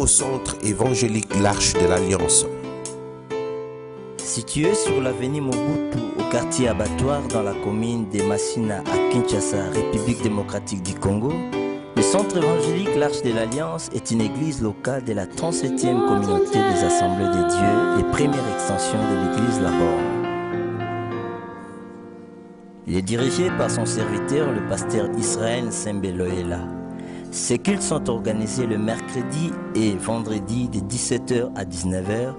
au centre évangélique l'Arche de l'Alliance. Situé sur l'avenue Mobutu au quartier Abattoir dans la commune de Massina à Kinshasa, République démocratique du Congo, le centre évangélique l'Arche de l'Alliance est une église locale de la 37e communauté des Assemblées de Dieu et première extension de l'église Laborne. Il est dirigé par son serviteur, le pasteur Israël Sembeloela. Ces cultes sont organisés le mercredi et vendredi de 17h à 19h,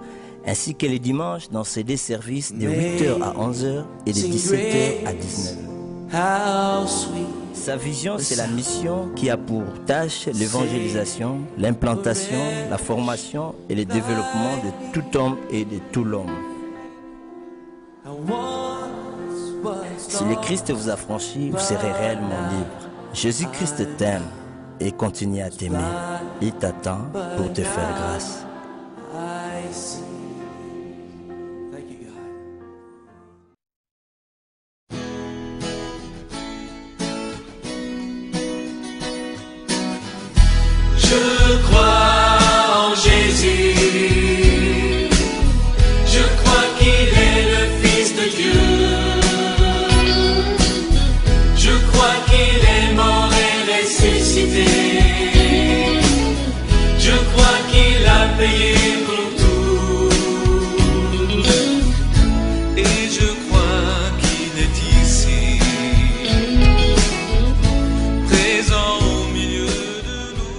ainsi que les dimanches dans ces deux services de 8h à 11h et de 17h à 19h. Sa vision, c'est la mission qui a pour tâche l'évangélisation, l'implantation, la formation et le développement de tout homme et de tout l'homme. Si le Christ vous a franchi, vous serez réellement libre. Jésus-Christ t'aime et continue à t'aimer. Il t'attend pour te faire grâce. Je crois en Jésus, je crois qu'il est le Fils de Dieu, je crois qu'il est mort et ressuscité, je crois qu'il a payé pour tout, et je crois qu'il est ici, présent au milieu de nous.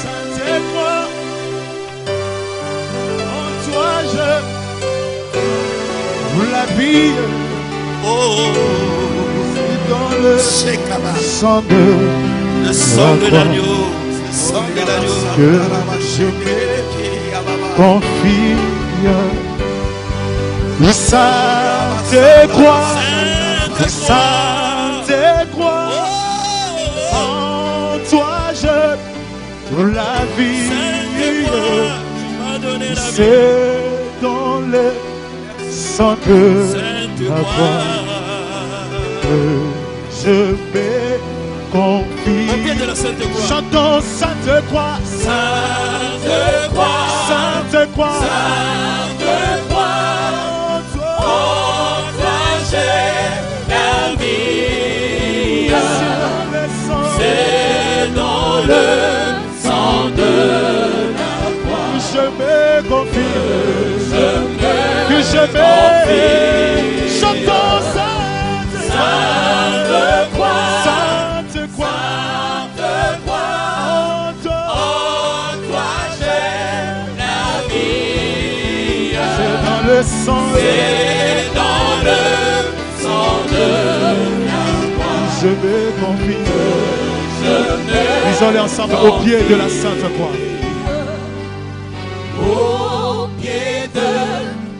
Sainte-Croix, en toi je vous la vie. C'est dans le sang de Le sang de l'agneau, le sang de l'agneau. que je me confie. Le Sainte-Croix, le Sainte-Croix, en toi je pour la vie. C'est dans le sang de la croix que je me confie. Au pied de la Sainte Croix. Chantons Sainte Croix, Sainte Croix, Sainte Croix, Sainte Croix, en toi j'ai la vie. C'est dans le sang de la croix je me confie, que je me chantons Sainte Sainte Croix, Sainte Croix, Sainte Croix, en toi, en toi j'ai la vie. c'est dans le sang, C'est dans le sang de la croix. je me confie. Je me Disons-les ensemble au pied de la Sainte Croix. au pied de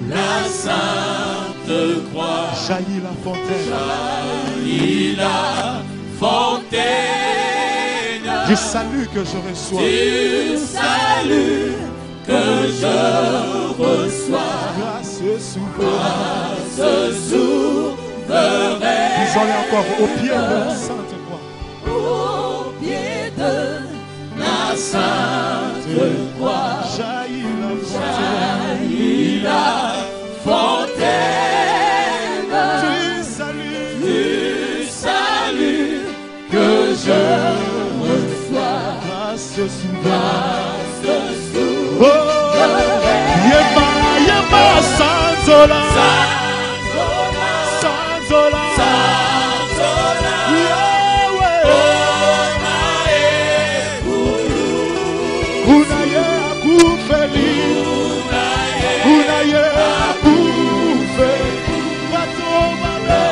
la Sainte Croix, Jaillit la fontaine il a fontaine du salut que je reçois. du salut que je reçois. Grâce souveraine. Ce souverain Disons-les encore au pied de la Sainte Croix. au pied de la Sainte Croix. Jaillit la fontaine Il a fontaine du salut que je reçois. grâce souveraine. Ce Oh, Yema, Yema, Sanzola, Sanzola, Yahweh, Unaye akufeli, Unaye akufeli, Batomame,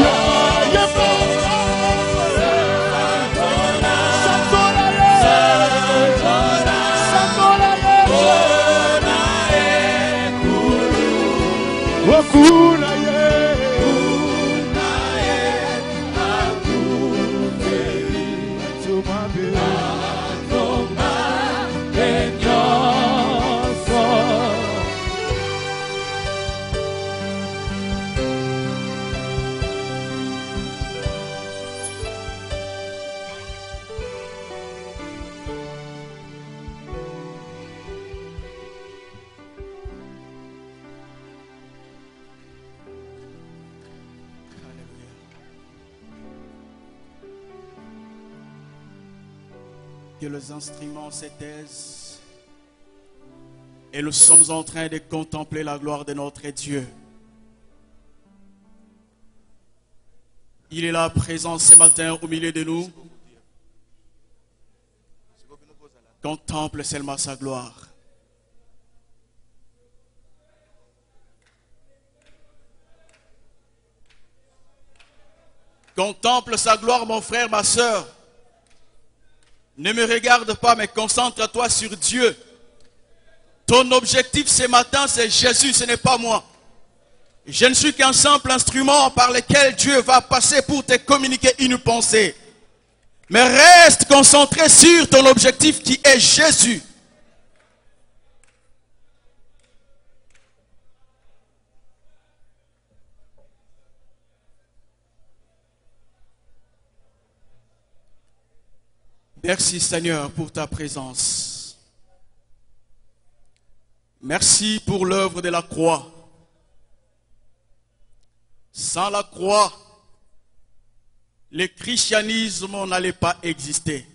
Yema, Yema, Sanzola, Sanzola, que les instruments se taisent et nous sommes en train de contempler la gloire de notre Dieu. Il est là présent ce matin au milieu de nous. Contemple seulement sa gloire. Contemple sa gloire, mon frère, ma soeur. Ne me regarde pas, mais concentre-toi sur Dieu. Ton objectif ce matin, c'est Jésus, ce n'est pas moi. Je ne suis qu'un simple instrument par lequel Dieu va passer pour te communiquer une pensée. Mais reste concentré sur ton objectif qui est Jésus. Merci Seigneur pour ta présence. Merci pour l'œuvre de la croix. Sans la croix, le christianisme n'allait pas exister.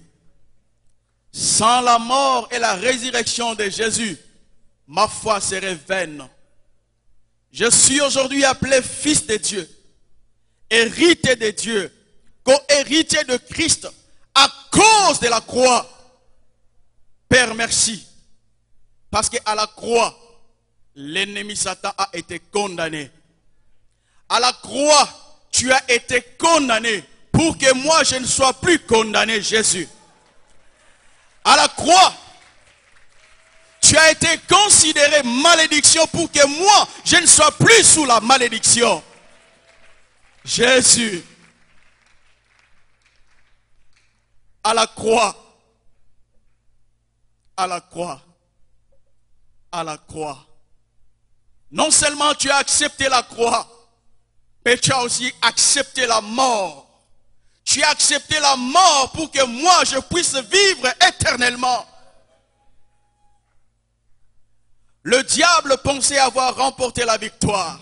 Sans la mort et la résurrection de Jésus, ma foi serait vaine. Je suis aujourd'hui appelé fils de Dieu, héritier de Dieu, co-héritier de Christ, à cause de la croix. Père, merci. Parce qu'à la croix, l'ennemi Satan a été condamné. À la croix, tu as été condamné pour que moi je ne sois plus condamné, Jésus. À la croix, tu as été considéré malédiction pour que moi je ne sois plus sous la malédiction. Jésus. À la croix. À la croix. À la croix. Non seulement tu as accepté la croix, mais tu as aussi accepté la mort. Tu as accepté la mort pour que moi je puisse vivre éternellement. Le diable pensait avoir remporté la victoire.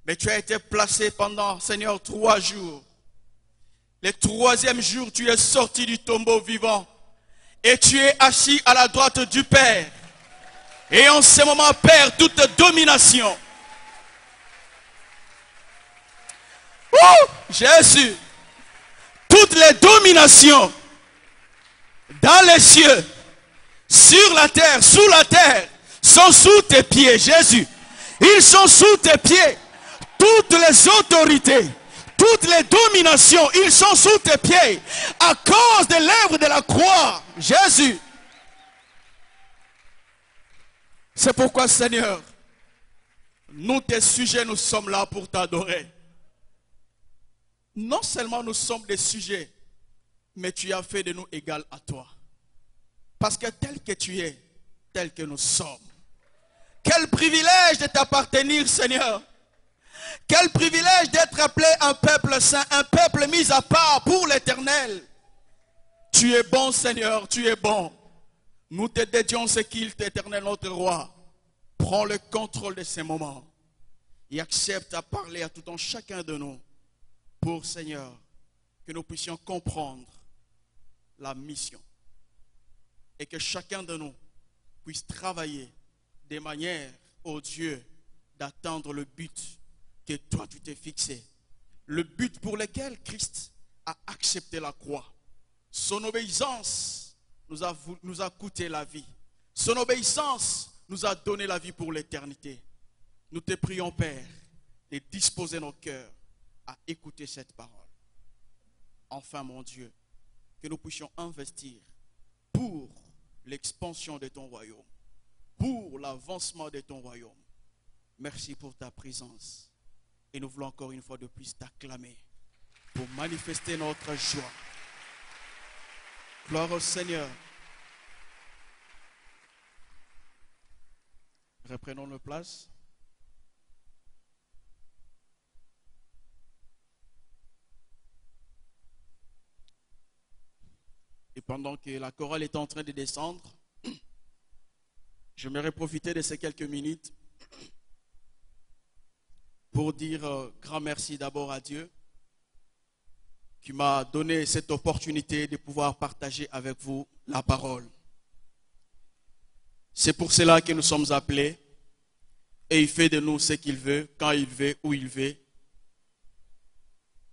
Mais tu as été placé pendant, Seigneur, 3 jours. Le 3e jour, tu es sorti du tombeau vivant. Et tu es assis à la droite du Père. Et en ce moment, Père, toute domination. Jésus, toutes les dominations dans les cieux, sur la terre, sous la terre, sont sous tes pieds, Jésus. Ils sont sous tes pieds. Toutes les autorités, toutes les dominations, ils sont sous tes pieds à cause de l'œuvre de la croix, Jésus. C'est pourquoi, Seigneur, nous tes sujets, nous sommes là pour t'adorer. Non seulement nous sommes des sujets, mais tu as fait de nous égal à toi. Parce que tel que tu es, tel que nous sommes. Quel privilège de t'appartenir, Seigneur. Quel privilège d'être appelé un peuple saint, un peuple mis à part pour l'éternel. Tu es bon, Seigneur, tu es bon. Nous te dédions ce qu'il t'éternel, notre roi. Prends le contrôle de ces moments et accepte à parler à tout un chacun de nous. Pour, Seigneur, que nous puissions comprendre la mission et que chacun de nous puisse travailler de manière, ô Dieu, d'atteindre le but que toi tu t'es fixé. Le but pour lequel Christ a accepté la croix. Son obéissance nous a coûté la vie. Son obéissance nous a donné la vie pour l'éternité. Nous te prions, Père, de disposer nos cœurs à écouter cette parole. Enfin, mon Dieu, que nous puissions investir pour l'expansion de ton royaume, pour l'avancement de ton royaume. Merci pour ta présence. Et nous voulons encore une fois de plus t'acclamer pour manifester notre joie. Gloire au Seigneur. Reprenons nos places. Et pendant que la chorale est en train de descendre, j'aimerais profiter de ces quelques minutes pour dire grand merci d'abord à Dieu qui m'a donné cette opportunité de pouvoir partager avec vous la parole. C'est pour cela que nous sommes appelés et il fait de nous ce qu'il veut, quand il veut, où il veut,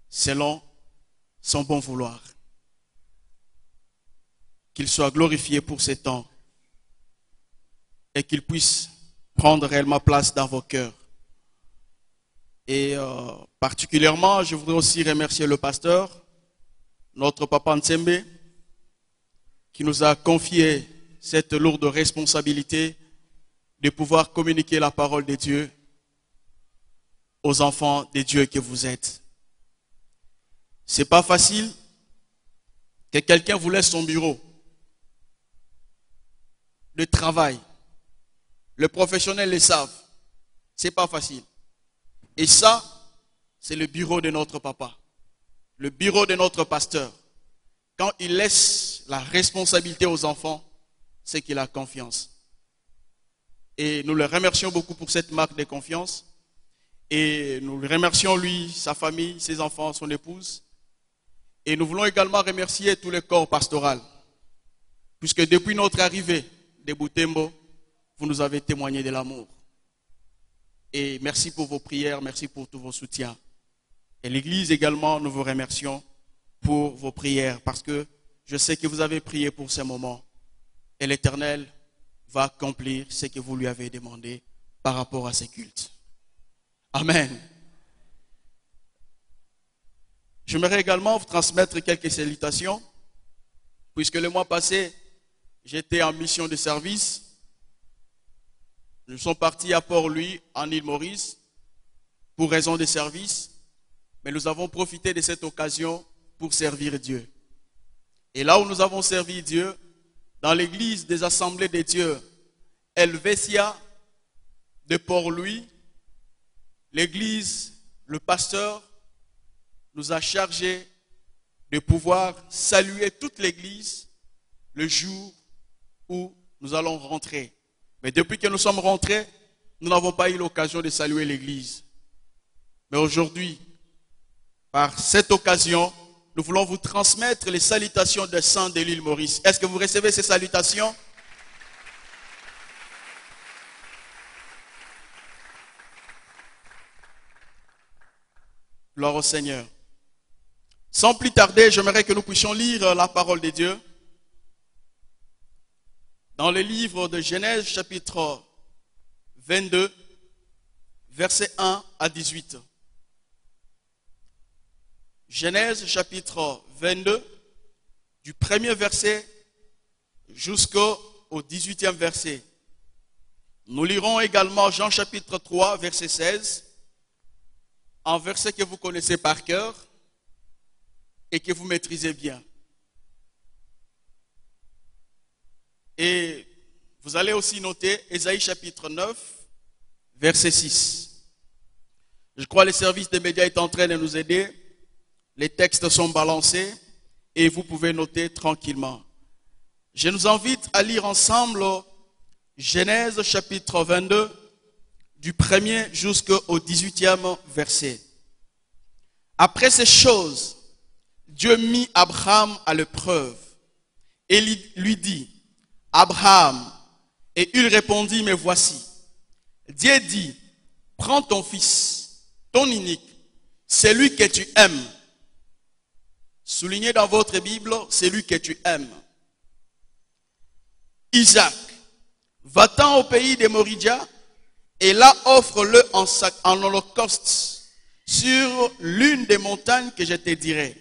selon son bon vouloir. Qu'il soit glorifié pour ces temps et qu'il puisse prendre réellement place dans vos cœurs. Et particulièrement, je voudrais aussi remercier le pasteur, notre papa Ntsembe, qui nous a confié cette lourde responsabilité de pouvoir communiquer la parole de Dieu aux enfants de Dieu que vous êtes. C'est pas facile que quelqu'un vous laisse son bureau de travail. Les professionnels le savent. C'est pas facile. Et ça, c'est le bureau de notre papa. Le bureau de notre pasteur. Quand il laisse la responsabilité aux enfants, c'est qu'il a confiance. Et nous le remercions beaucoup pour cette marque de confiance. Et nous le remercions lui, sa famille, ses enfants, son épouse. Et nous voulons également remercier tous les corps pastoraux. Puisque depuis notre arrivée de Butembo, vous nous avez témoigné de l'amour. Et merci pour vos prières, merci pour tous vos soutiens. Et l'Église également, nous vous remercions pour vos prières. Parce que je sais que vous avez prié pour ces moments. Et l'Éternel va accomplir ce que vous lui avez demandé par rapport à ces cultes. Amen. J'aimerais également vous transmettre quelques salutations, puisque le mois passé, j'étais en mission de service. Nous sommes partis à Port-Louis, en Île-Maurice, pour raison de service, mais nous avons profité de cette occasion pour servir Dieu. Et là où nous avons servi Dieu, dans l'église des assemblées de Dieu, Helvetia de Port-Louis, l'église, le pasteur, nous a chargé de pouvoir saluer toute l'église le jour où nous allons rentrer. Mais depuis que nous sommes rentrés, nous n'avons pas eu l'occasion de saluer l'église. Mais aujourd'hui, par cette occasion, nous voulons vous transmettre les salutations des saints de l'île Maurice. Est-ce que vous recevez ces salutations? Gloire au Seigneur. Sans plus tarder, j'aimerais que nous puissions lire la parole de Dieu dans le livre de Genèse chapitre 22, versets 1 à 18. Genèse chapitre 22, du premier verset jusqu'au 18e verset. Nous lirons également Jean chapitre 3, verset 16, un verset que vous connaissez par cœur et que vous maîtrisez bien. Et vous allez aussi noter Ésaïe chapitre 9, verset 6. Je crois que le service des médias est en train de nous aider. Les textes sont balancés et vous pouvez noter tranquillement. Je nous invite à lire ensemble Genèse chapitre 22, du 1er jusqu'au 18e verset. Après ces choses, Dieu mit Abraham à l'épreuve et lui dit, Abraham, et il répondit, mais voici. Dieu dit, prends ton fils, ton unique, celui que tu aimes. Soulignez dans votre Bible, celui que tu aimes. Isaac, va-t'en au pays des Moridia, et là offre-le en holocauste sur l'une des montagnes que je te dirai.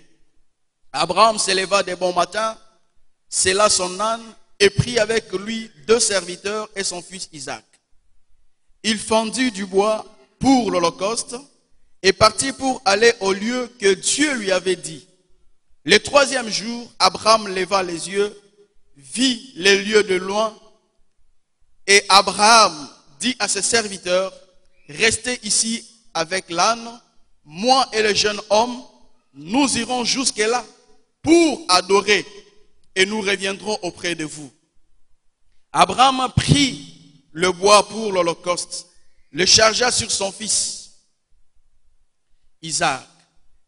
Abraham s'éleva de bon matin, sella son âne, et prit avec lui 2 serviteurs et son fils Isaac. Il fendit du bois pour l'holocauste et partit pour aller au lieu que Dieu lui avait dit. Le 3e jour, Abraham leva les yeux, vit les lieux de loin, et Abraham dit à ses serviteurs, restez ici avec l'âne, moi et le jeune homme, nous irons jusque-là pour adorer, et nous reviendrons auprès de vous. Abraham prit le bois pour l'holocauste, le chargea sur son fils Isaac,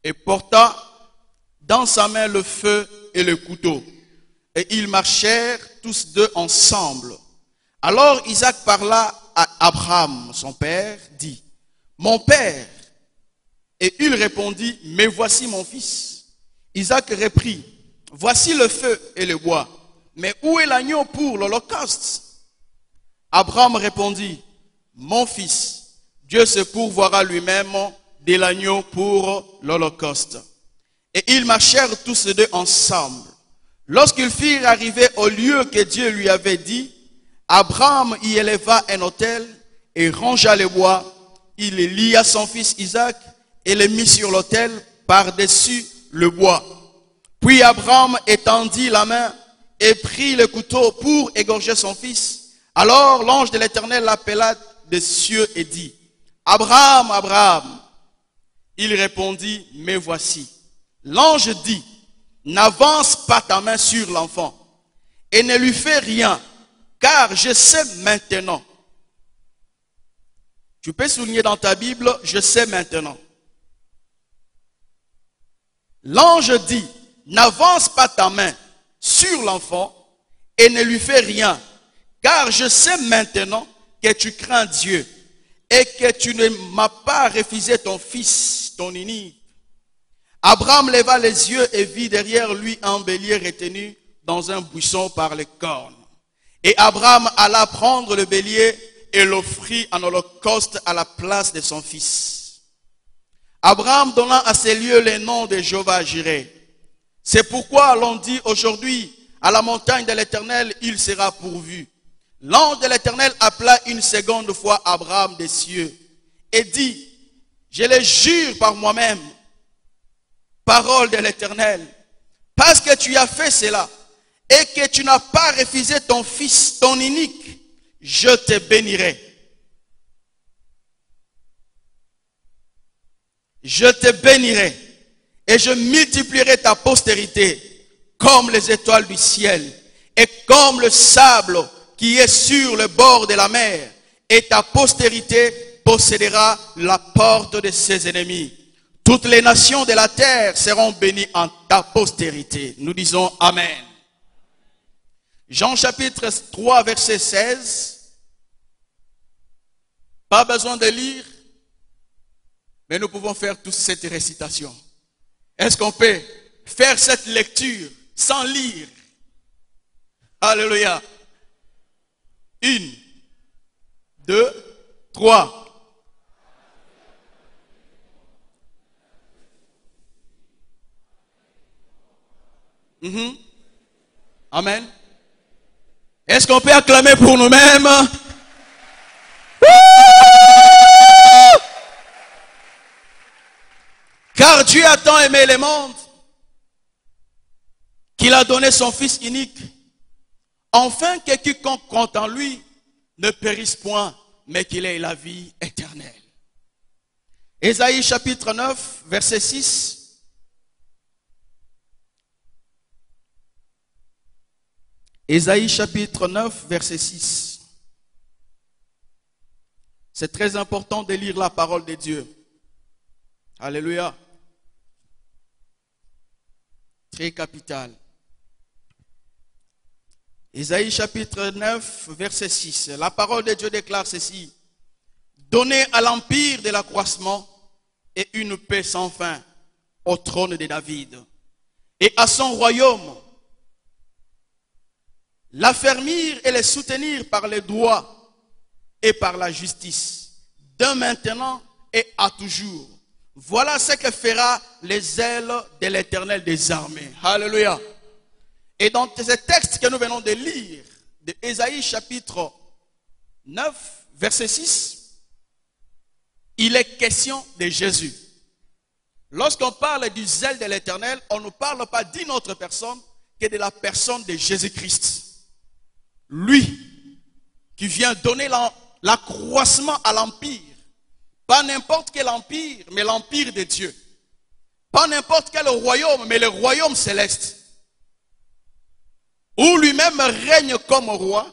et porta dans sa main le feu et le couteau. Et ils marchèrent tous deux ensemble. Alors Isaac parla à Abraham, son père, dit, « Mon père !» Et il répondit, « Mais voici mon fils. » Isaac reprit, « Voici le feu et le bois, mais où est l'agneau pour l'holocauste ?» Abraham répondit, « Mon fils, Dieu se pourvoira lui-même de l'agneau pour l'holocauste. » Et ils marchèrent tous les deux ensemble. Lorsqu'ils firent arriver au lieu que Dieu lui avait dit, Abraham y éleva un autel et rangea le bois. Il lia son fils Isaac et le mit sur l'autel par-dessus le bois. Puis Abraham étendit la main et prit le couteau pour égorger son fils. Alors l'ange de l'Éternel l'appela des cieux et dit, « Abraham, Abraham !» Il répondit, « Me voici. » L'ange dit, « N'avance pas ta main sur l'enfant et ne lui fais rien, car je sais maintenant. » Tu peux souligner dans ta Bible, « Je sais maintenant. » L'ange dit, « N'avance pas ta main sur l'enfant et ne lui fais rien, car je sais maintenant que tu crains Dieu et que tu ne m'as pas refusé ton fils, ton unique. » Abraham leva les yeux et vit derrière lui un bélier retenu dans un buisson par les cornes. Et Abraham alla prendre le bélier et l'offrit en holocauste à la place de son fils. Abraham donna à ces lieux le nom de Jéhovah-Jireh. C'est pourquoi l'on dit aujourd'hui, à la montagne de l'Éternel, il sera pourvu. L'ange de l'Éternel appela une seconde fois Abraham des cieux et dit, je le jure par moi-même, parole de l'Éternel, parce que tu as fait cela et que tu n'as pas refusé ton fils, ton unique, je te bénirai. Je te bénirai et je multiplierai ta postérité comme les étoiles du ciel et comme le sable qui est sur le bord de la mer, et ta postérité possédera la porte de ses ennemis. Toutes les nations de la terre seront bénies en ta postérité. Nous disons Amen. Jean chapitre 3 verset 16. Pas besoin de lire, mais nous pouvons faire tous cette récitation. Est-ce qu'on peut faire cette lecture sans lire? Alléluia. 1, 2, 3. Amen. Est-ce qu'on peut acclamer pour nous-mêmes? Car Dieu a tant aimé le monde qu'il a donné son Fils unique, afin que quiconque compte en lui ne périsse point, mais qu'il ait la vie éternelle. Ésaïe chapitre 9, verset 6. Ésaïe chapitre 9, verset 6. C'est très important de lire la parole de Dieu. Alléluia. Très capital. Ésaïe chapitre 9, verset 6. La parole de Dieu déclare ceci. Donnez à l'empire de l'accroissement et une paix sans fin au trône de David et à son royaume. L'affermir et le soutenir par les droits et par la justice, de maintenant et à toujours. Voilà ce que fera les ailes de l'Éternel des armées. Alléluia. Et dans ce texte que nous venons de lire, de Ésaïe chapitre 9, verset 6, il est question de Jésus. Lorsqu'on parle du zèle de l'Éternel, on ne parle pas d'une autre personne que de la personne de Jésus-Christ. Lui qui vient donner l'accroissement à l'empire. Pas n'importe quel empire, mais l'empire de Dieu. Pas n'importe quel royaume, mais le royaume céleste. Où lui-même règne comme roi,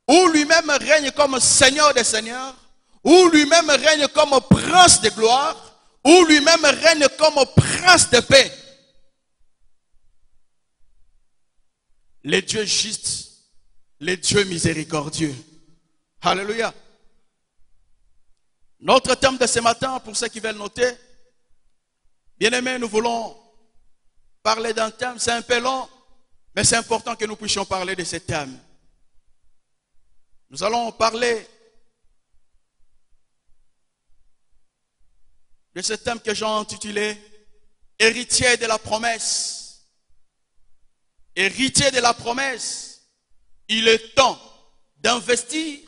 où lui-même règne comme Seigneur des seigneurs, où lui-même règne comme prince de gloire, où lui-même règne comme prince de paix. les dieux justes, les dieux miséricordieux. Alléluia. Notre thème de ce matin, pour ceux qui veulent noter, bien-aimés, nous voulons parler d'un thème, c'est un peu long, mais c'est important que nous puissions parler de ce thème. Nous allons parler de ce thème que j'ai intitulé « Héritier de la promesse ». Héritier de la promesse, il est temps d'investir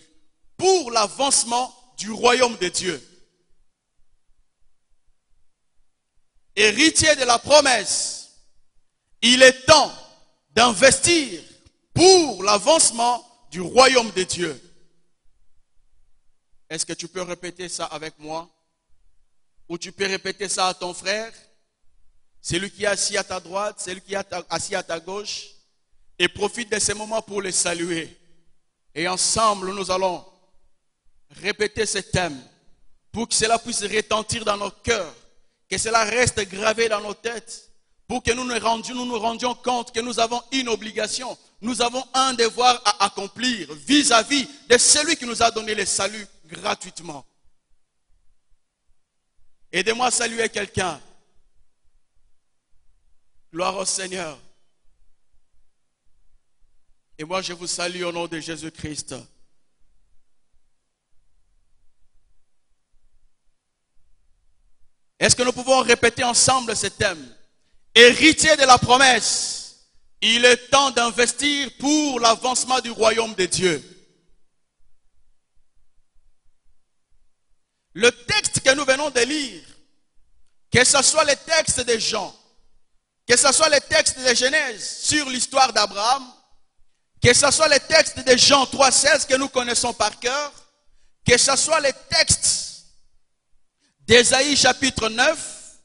pour l'avancement du royaume de Dieu. Héritier de la promesse, il est temps d'investir pour l'avancement du royaume de Dieu. Est-ce que tu peux répéter ça avec moi? Ou tu peux répéter ça à ton frère? Celui qui est assis à ta droite, celui qui est assis à ta gauche. Et profite de ce moment pour les saluer. Et ensemble, nous allons répéter ce thème pour que cela puisse retentir dans nos cœurs, que cela reste gravé dans nos têtes, pour que nous nous rendions compte que nous avons une obligation, nous avons un devoir à accomplir vis-à-vis de celui qui nous a donné le salut gratuitement. Aidez-moi à saluer quelqu'un. Gloire au Seigneur. Et moi, je vous salue au nom de Jésus-Christ. Est-ce que nous pouvons répéter ensemble ce thème? Héritier de la promesse, il est temps d'investir pour l'avancement du royaume de Dieu. Le texte que nous venons de lire, que ce soit le texte de Jean, que ce soit le texte de Genèse sur l'histoire d'Abraham, que ce soit le texte de Jean 3,16 que nous connaissons par cœur, que ce soit le texte d'Ésaïe chapitre 9,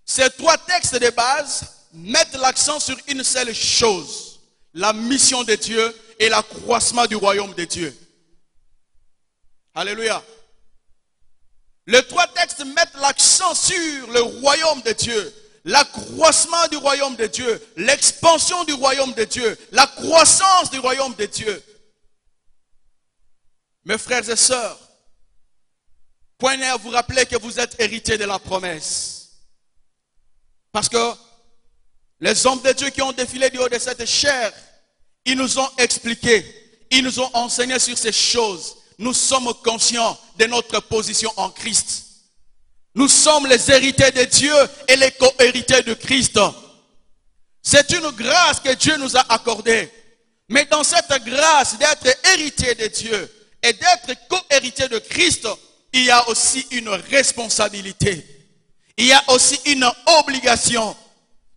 ces trois textes de base mettent l'accent sur une seule chose, la mission de Dieu et l'accroissement du royaume de Dieu. Alléluia. Les trois textes mettent l'accent sur le royaume de Dieu, l'accroissement du royaume de Dieu, l'expansion du royaume de Dieu, la croissance du royaume de Dieu. Mes frères et sœurs, point à vous rappeler que vous êtes héritiers de la promesse. Parce que les hommes de Dieu qui ont défilé du haut de cette chair, ils nous ont expliqué, ils nous ont enseigné sur ces choses. Nous sommes conscients de notre position en Christ. Nous sommes les héritiers de Dieu et les co-héritiers de Christ. C'est une grâce que Dieu nous a accordée. Mais dans cette grâce d'être héritier de Dieu et d'être co-héritier de Christ, il y a aussi une responsabilité. Il y a aussi une obligation.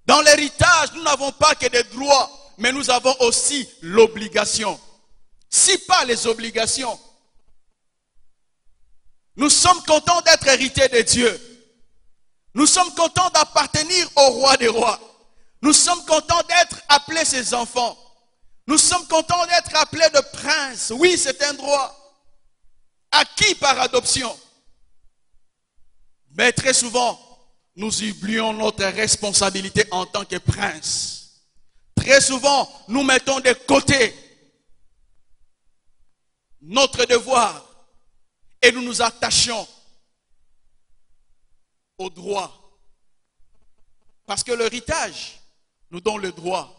Dans l'héritage, nous n'avons pas que des droits, mais nous avons aussi l'obligation. Si pas les obligations, nous sommes contents d'être héritiers de Dieu. Nous sommes contents d'appartenir au roi des rois. Nous sommes contents d'être appelés ses enfants. Nous sommes contents d'être appelés de princes. Oui, c'est un droit. Acquis par adoption. Mais très souvent, nous oublions notre responsabilité en tant que prince. Très souvent, nous mettons de côté notre devoir. Et nous nous attachons au droit. Parce que l'héritage nous donne le droit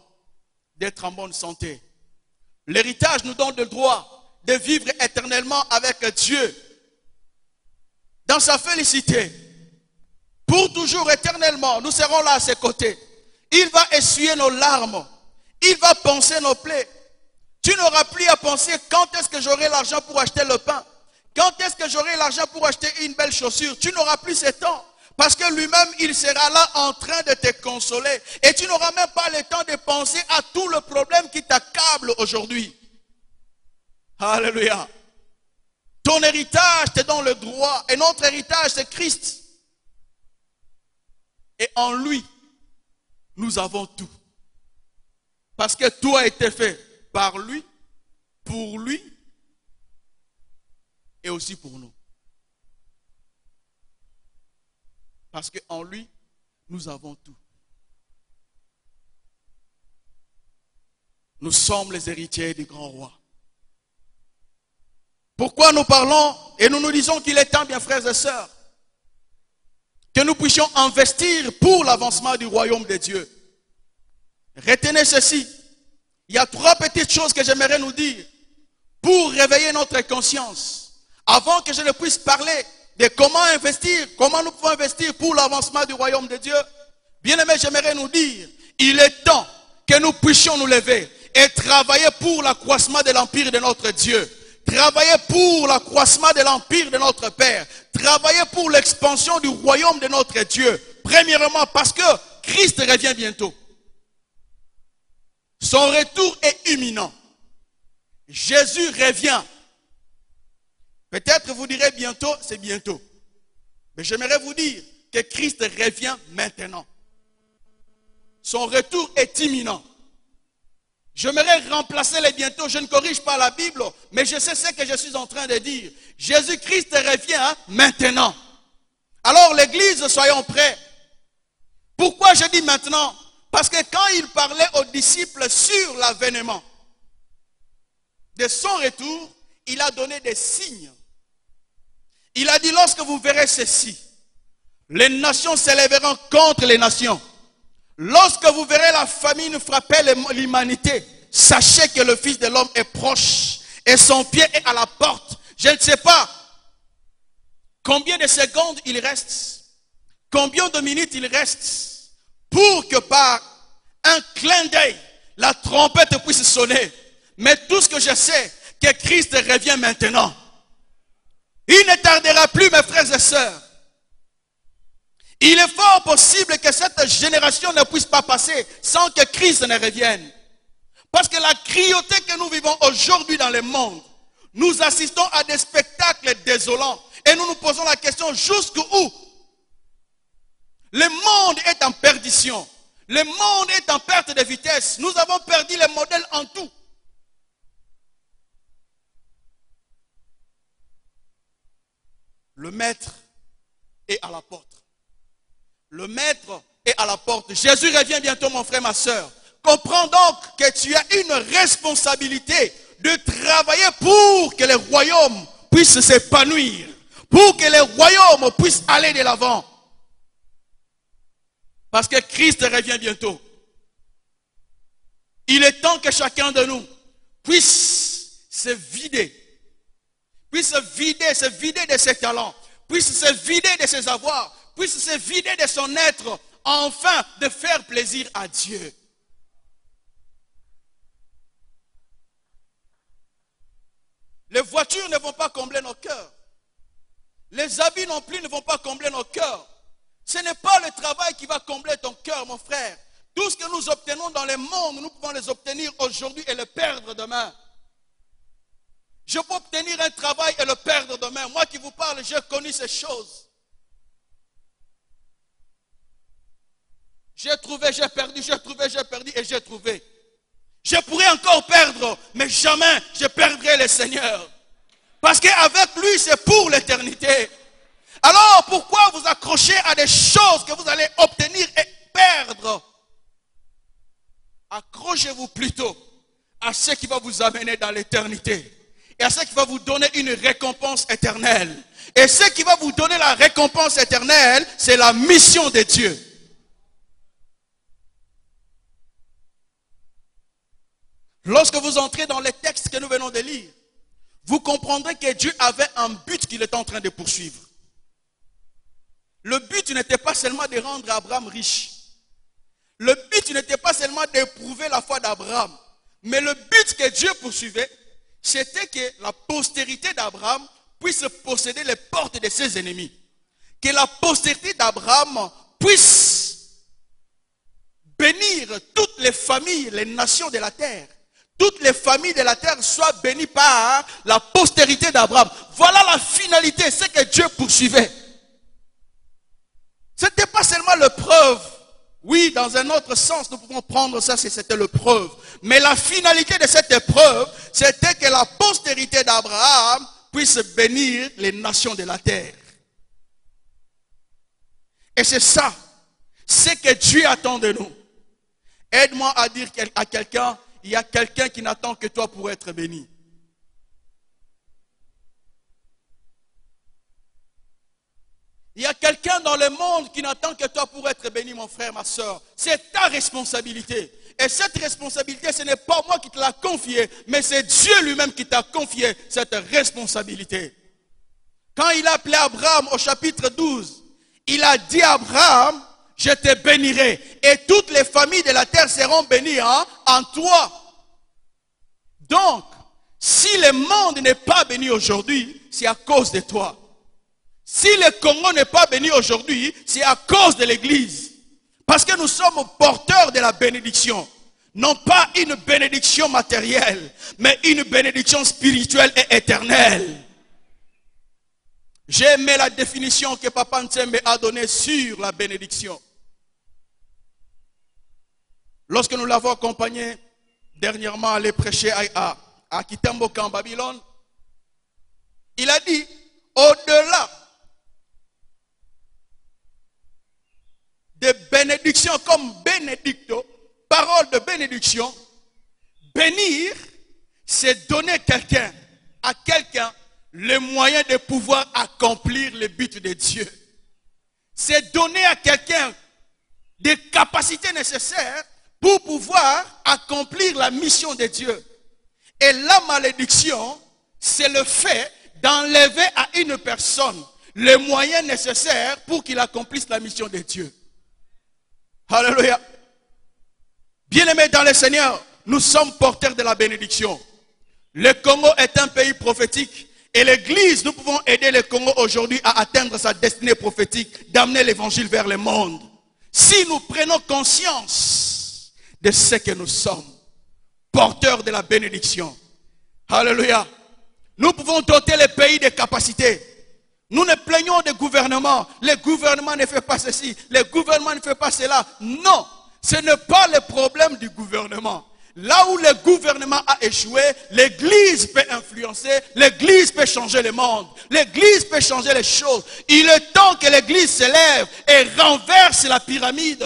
d'être en bonne santé. L'héritage nous donne le droit de vivre éternellement avec Dieu. Dans sa félicité. Pour toujours éternellement, nous serons là à ses côtés. Il va essuyer nos larmes. Il va panser nos plaies. Tu n'auras plus à penser quand est-ce que j'aurai l'argent pour acheter le pain. Quand est-ce que j'aurai l'argent pour acheter une belle chaussure? Tu n'auras plus ce temps. Parce que lui-même, il sera là en train de te consoler. Et tu n'auras même pas le temps de penser à tout le problème qui t'accable aujourd'hui. Alléluia. Ton héritage te donne le droit. Et notre héritage, c'est Christ. Et en lui, nous avons tout. Parce que tout a été fait par lui, pour lui, et aussi pour nous. Parce qu'en lui, nous avons tout. Nous sommes les héritiers du grand roi. Pourquoi nous parlons et nous nous disons qu'il est temps, bien frères et sœurs, que nous puissions investir pour l'avancement du royaume de Dieu. Retenez ceci. Il y a 3 petites choses que j'aimerais nous dire pour réveiller notre conscience. Avant que je ne puisse parler de comment investir, comment nous pouvons investir pour l'avancement du royaume de Dieu. Bien aimé, j'aimerais nous dire, il est temps que nous puissions nous lever et travailler pour l'accroissement de l'empire de notre Dieu. Travailler pour l'accroissement de l'empire de notre Père. Travailler pour l'expansion du royaume de notre Dieu. Premièrement, parce que Christ revient bientôt. Son retour est imminent. Jésus revient. Peut-être vous direz bientôt, c'est bientôt. Mais j'aimerais vous dire que Christ revient maintenant. Son retour est imminent. J'aimerais remplacer les bientôt. Je ne corrige pas la Bible, mais je sais ce que je suis en train de dire. Jésus-Christ revient maintenant. Alors l'église, soyons prêts. Pourquoi je dis maintenant? Parce que quand il parlait aux disciples sur l'avènement de son retour, il a donné des signes. Il a dit, lorsque vous verrez ceci, les nations s'élèveront contre les nations. Lorsque vous verrez la famine frapper l'humanité, sachez que le Fils de l'homme est proche et son pied est à la porte. Je ne sais pas combien de secondes il reste, combien de minutes il reste, pour que par un clin d'œil, la trompette puisse sonner. Mais tout ce que je sais, que Christ revient maintenant. Il ne tardera plus, mes frères et sœurs. Il est fort possible que cette génération ne puisse pas passer sans que Christ ne revienne. Parce que la cruauté que nous vivons aujourd'hui dans le monde, nous assistons à des spectacles désolants. Et nous nous posons la question, jusqu'où? Le monde est en perdition. Le monde est en perte de vitesse. Nous avons perdu les modèles en tout. Le maître est à la porte. Le maître est à la porte. Jésus revient bientôt, mon frère, ma soeur. Comprends donc que tu as une responsabilité de travailler pour que le royaume puisse s'épanouir. Pour que le royaume puisse aller de l'avant. Parce que Christ revient bientôt. Il est temps que chacun de nous puisse se vider. Puisse se vider de ses talents. Puisse se vider de ses avoirs. Puisse se vider de son être, enfin de faire plaisir à Dieu. Les voitures ne vont pas combler nos cœurs. Les habits non plus ne vont pas combler nos cœurs. Ce n'est pas le travail qui va combler ton cœur, mon frère. Tout ce que nous obtenons dans le monde, nous pouvons les obtenir aujourd'hui et le perdre demain. Je peux obtenir un travail et le perdre demain. Moi qui vous parle, j'ai connu ces choses. J'ai trouvé, j'ai perdu, j'ai trouvé, j'ai perdu et j'ai trouvé. Je pourrais encore perdre, mais jamais je perdrai le Seigneur. Parce qu'avec lui, c'est pour l'éternité. Alors, pourquoi vous accrocher à des choses que vous allez obtenir et perdre? Accrochez-vous plutôt à ce qui va vous amener dans l'éternité. Et à ce qui va vous donner une récompense éternelle. Et ce qui va vous donner la récompense éternelle, c'est la mission de Dieu. Lorsque vous entrez dans les textes que nous venons de lire, vous comprendrez que Dieu avait un but qu'il était en train de poursuivre. Le but n'était pas seulement de rendre Abraham riche. Le but n'était pas seulement d'éprouver la foi d'Abraham. Mais le but que Dieu poursuivait, c'était que la postérité d'Abraham puisse posséder les portes de ses ennemis. Que la postérité d'Abraham puisse bénir toutes les familles, les nations de la terre. Toutes les familles de la terre soient bénies par la postérité d'Abraham. Voilà la finalité, c'est que Dieu poursuivait. Ce n'était pas seulement le preuve. Oui, dans un autre sens, nous pouvons prendre ça si c'était le preuve. Mais la finalité de cette épreuve, c'était que la postérité d'Abraham puisse bénir les nations de la terre. Et c'est ça, c'est que Dieu attend de nous. Aide-moi à dire à quelqu'un, il y a quelqu'un qui n'attend que toi pour être béni. Il y a quelqu'un dans le monde qui n'attend que toi pour être béni, mon frère, ma soeur. C'est ta responsabilité. Et cette responsabilité, ce n'est pas moi qui te l'ai confiée, mais c'est Dieu lui-même qui t'a confié cette responsabilité. Quand il a appelé Abraham au chapitre 12, il a dit à Abraham, je te bénirai et toutes les familles de la terre seront bénies en toi. Donc, si le monde n'est pas béni aujourd'hui, c'est à cause de toi. Si le Congo n'est pas béni aujourd'hui, c'est à cause de l'Église. Parce que nous sommes porteurs de la bénédiction. Non pas une bénédiction matérielle, mais une bénédiction spirituelle et éternelle. J'ai aimé la définition que Papa Ntsembe a donnée sur la bénédiction. Lorsque nous l'avons accompagné dernièrement à aller prêcher à Kitamboka en Babylone, il a dit, au-delà de bénédiction comme bénédicto, parole de bénédiction, bénir, c'est donner à quelqu'un le moyen de pouvoir accomplir le but de Dieu. C'est donner à quelqu'un des capacités nécessaires pour pouvoir accomplir la mission de Dieu. Et la malédiction, c'est le fait d'enlever à une personne les moyens nécessaires pour qu'il accomplisse la mission de Dieu. Alléluia. Bien-aimés dans le Seigneur, nous sommes porteurs de la bénédiction. Le Congo est un pays prophétique. Et l'Église, nous pouvons aider le Congo aujourd'hui à atteindre sa destinée prophétique, d'amener l'Évangile vers le monde. Si nous prenons conscience de ce que nous sommes, porteurs de la bénédiction. Alléluia. Nous pouvons doter le pays de capacités. Nous ne plaignons des gouvernements. Le gouvernement ne fait pas ceci. Le gouvernement ne fait pas cela. Non, ce n'est pas le problème du gouvernement. Là où le gouvernement a échoué, l'Église peut influencer, l'Église peut changer le monde, l'Église peut changer les choses. Il est temps que l'Église s'élève et renverse la pyramide.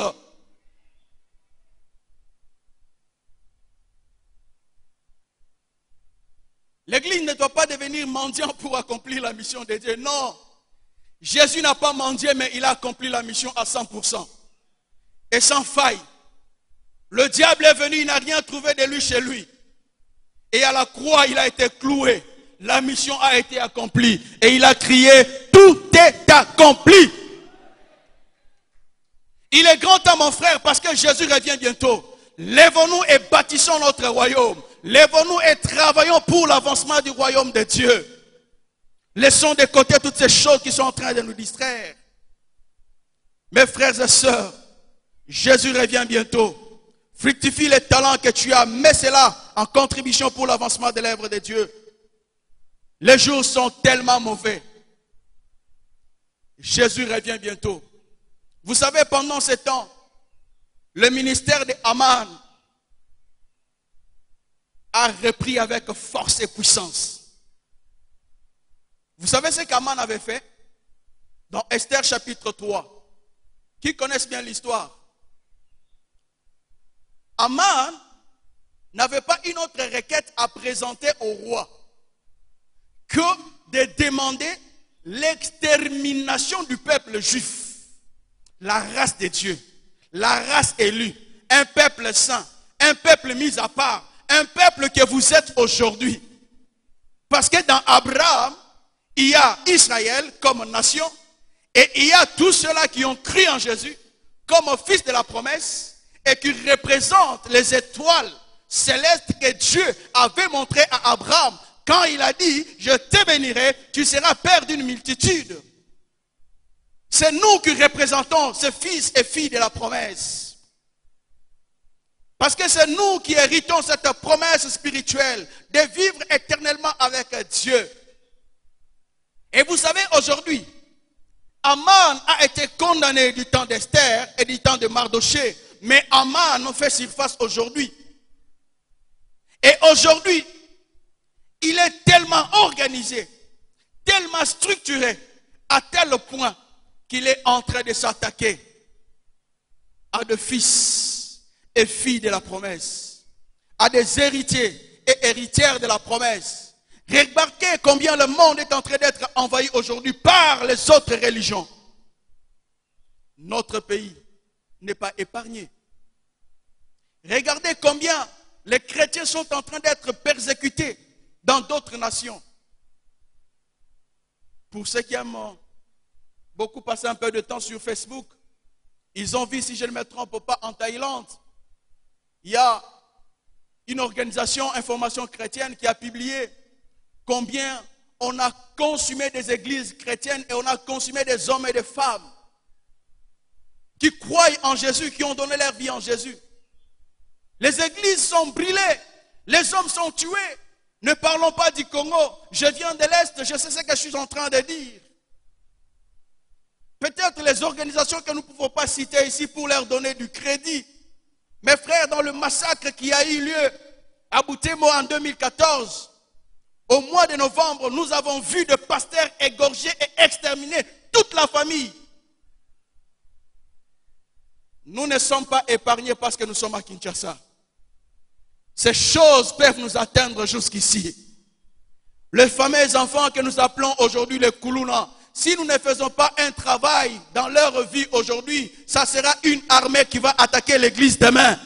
L'Église ne doit pas devenir mendiant pour accomplir la mission de Dieu. Non. Jésus n'a pas mendié, mais il a accompli la mission à 100%. Et sans faille. Le diable est venu, il n'a rien trouvé de lui chez lui. Et à la croix, il a été cloué. La mission a été accomplie. Et il a crié, tout est accompli. Il est grand temps, mon frère, parce que Jésus revient bientôt. Lèvons-nous et bâtissons notre royaume. Lèvons-nous et travaillons pour l'avancement du royaume de Dieu. Laissons de côté toutes ces choses qui sont en train de nous distraire. Mes frères et sœurs, Jésus revient bientôt. Fructifie les talents que tu as, mets cela en contribution pour l'avancement de l'œuvre de Dieu. Les jours sont tellement mauvais. Jésus revient bientôt. Vous savez, pendant ce temps, le ministère de Aman a repris avec force et puissance. Vous savez ce qu'Aman avait fait? Dans Esther chapitre 3. Qui connaissent bien l'histoire? Aman n'avait pas une autre requête à présenter au roi que de demander l'extermination du peuple juif, la race de Dieu, la race élue, un peuple saint, un peuple mis à part, un peuple que vous êtes aujourd'hui. Parce que dans Abraham, il y a Israël comme nation et il y a tous ceux-là qui ont cru en Jésus comme fils de la promesse et qui représentent les étoiles célestes que Dieu avait montrées à Abraham quand il a dit, je te bénirai, tu seras père d'une multitude. C'est nous qui représentons ces fils et filles de la promesse. Parce que c'est nous qui héritons cette promesse spirituelle de vivre éternellement avec Dieu. Et vous savez, aujourd'hui, Aman a été condamné du temps d'Esther et du temps de Mardoché. Mais Aman nous fait surface aujourd'hui. Et aujourd'hui, il est tellement organisé, tellement structuré, à tel point qu'il est en train de s'attaquer à de fils et filles de la promesse. à des héritiers et héritières de la promesse. Remarquez combien le monde est en train d'être envahi aujourd'hui par les autres religions. Notre pays n'est pas épargné. Regardez combien les chrétiens sont en train d'être persécutés dans d'autres nations. Pour ceux qui aiment beaucoup passer un peu de temps sur Facebook, ils ont vu, si je ne me trompe pas, en Thaïlande, il y a une organisation Information Chrétienne qui a publié combien on a consumé des églises chrétiennes et on a consumé des hommes et des femmes qui croient en Jésus, qui ont donné leur vie en Jésus. Les églises sont brûlées, les hommes sont tués. Ne parlons pas du Congo, je viens de l'Est, je sais ce que je suis en train de dire. Peut-être les organisations que nous ne pouvons pas citer ici pour leur donner du crédit. Mes frères, dans le massacre qui a eu lieu à Butembo en 2014, au mois de novembre, nous avons vu des pasteurs égorger et exterminer toute la famille. Nous ne sommes pas épargnés parce que nous sommes à Kinshasa. Ces choses peuvent nous atteindre jusqu'ici. Les fameux enfants que nous appelons aujourd'hui les Kuluna, si nous ne faisons pas un travail dans leur vie aujourd'hui, ça sera une armée qui va attaquer l'église demain.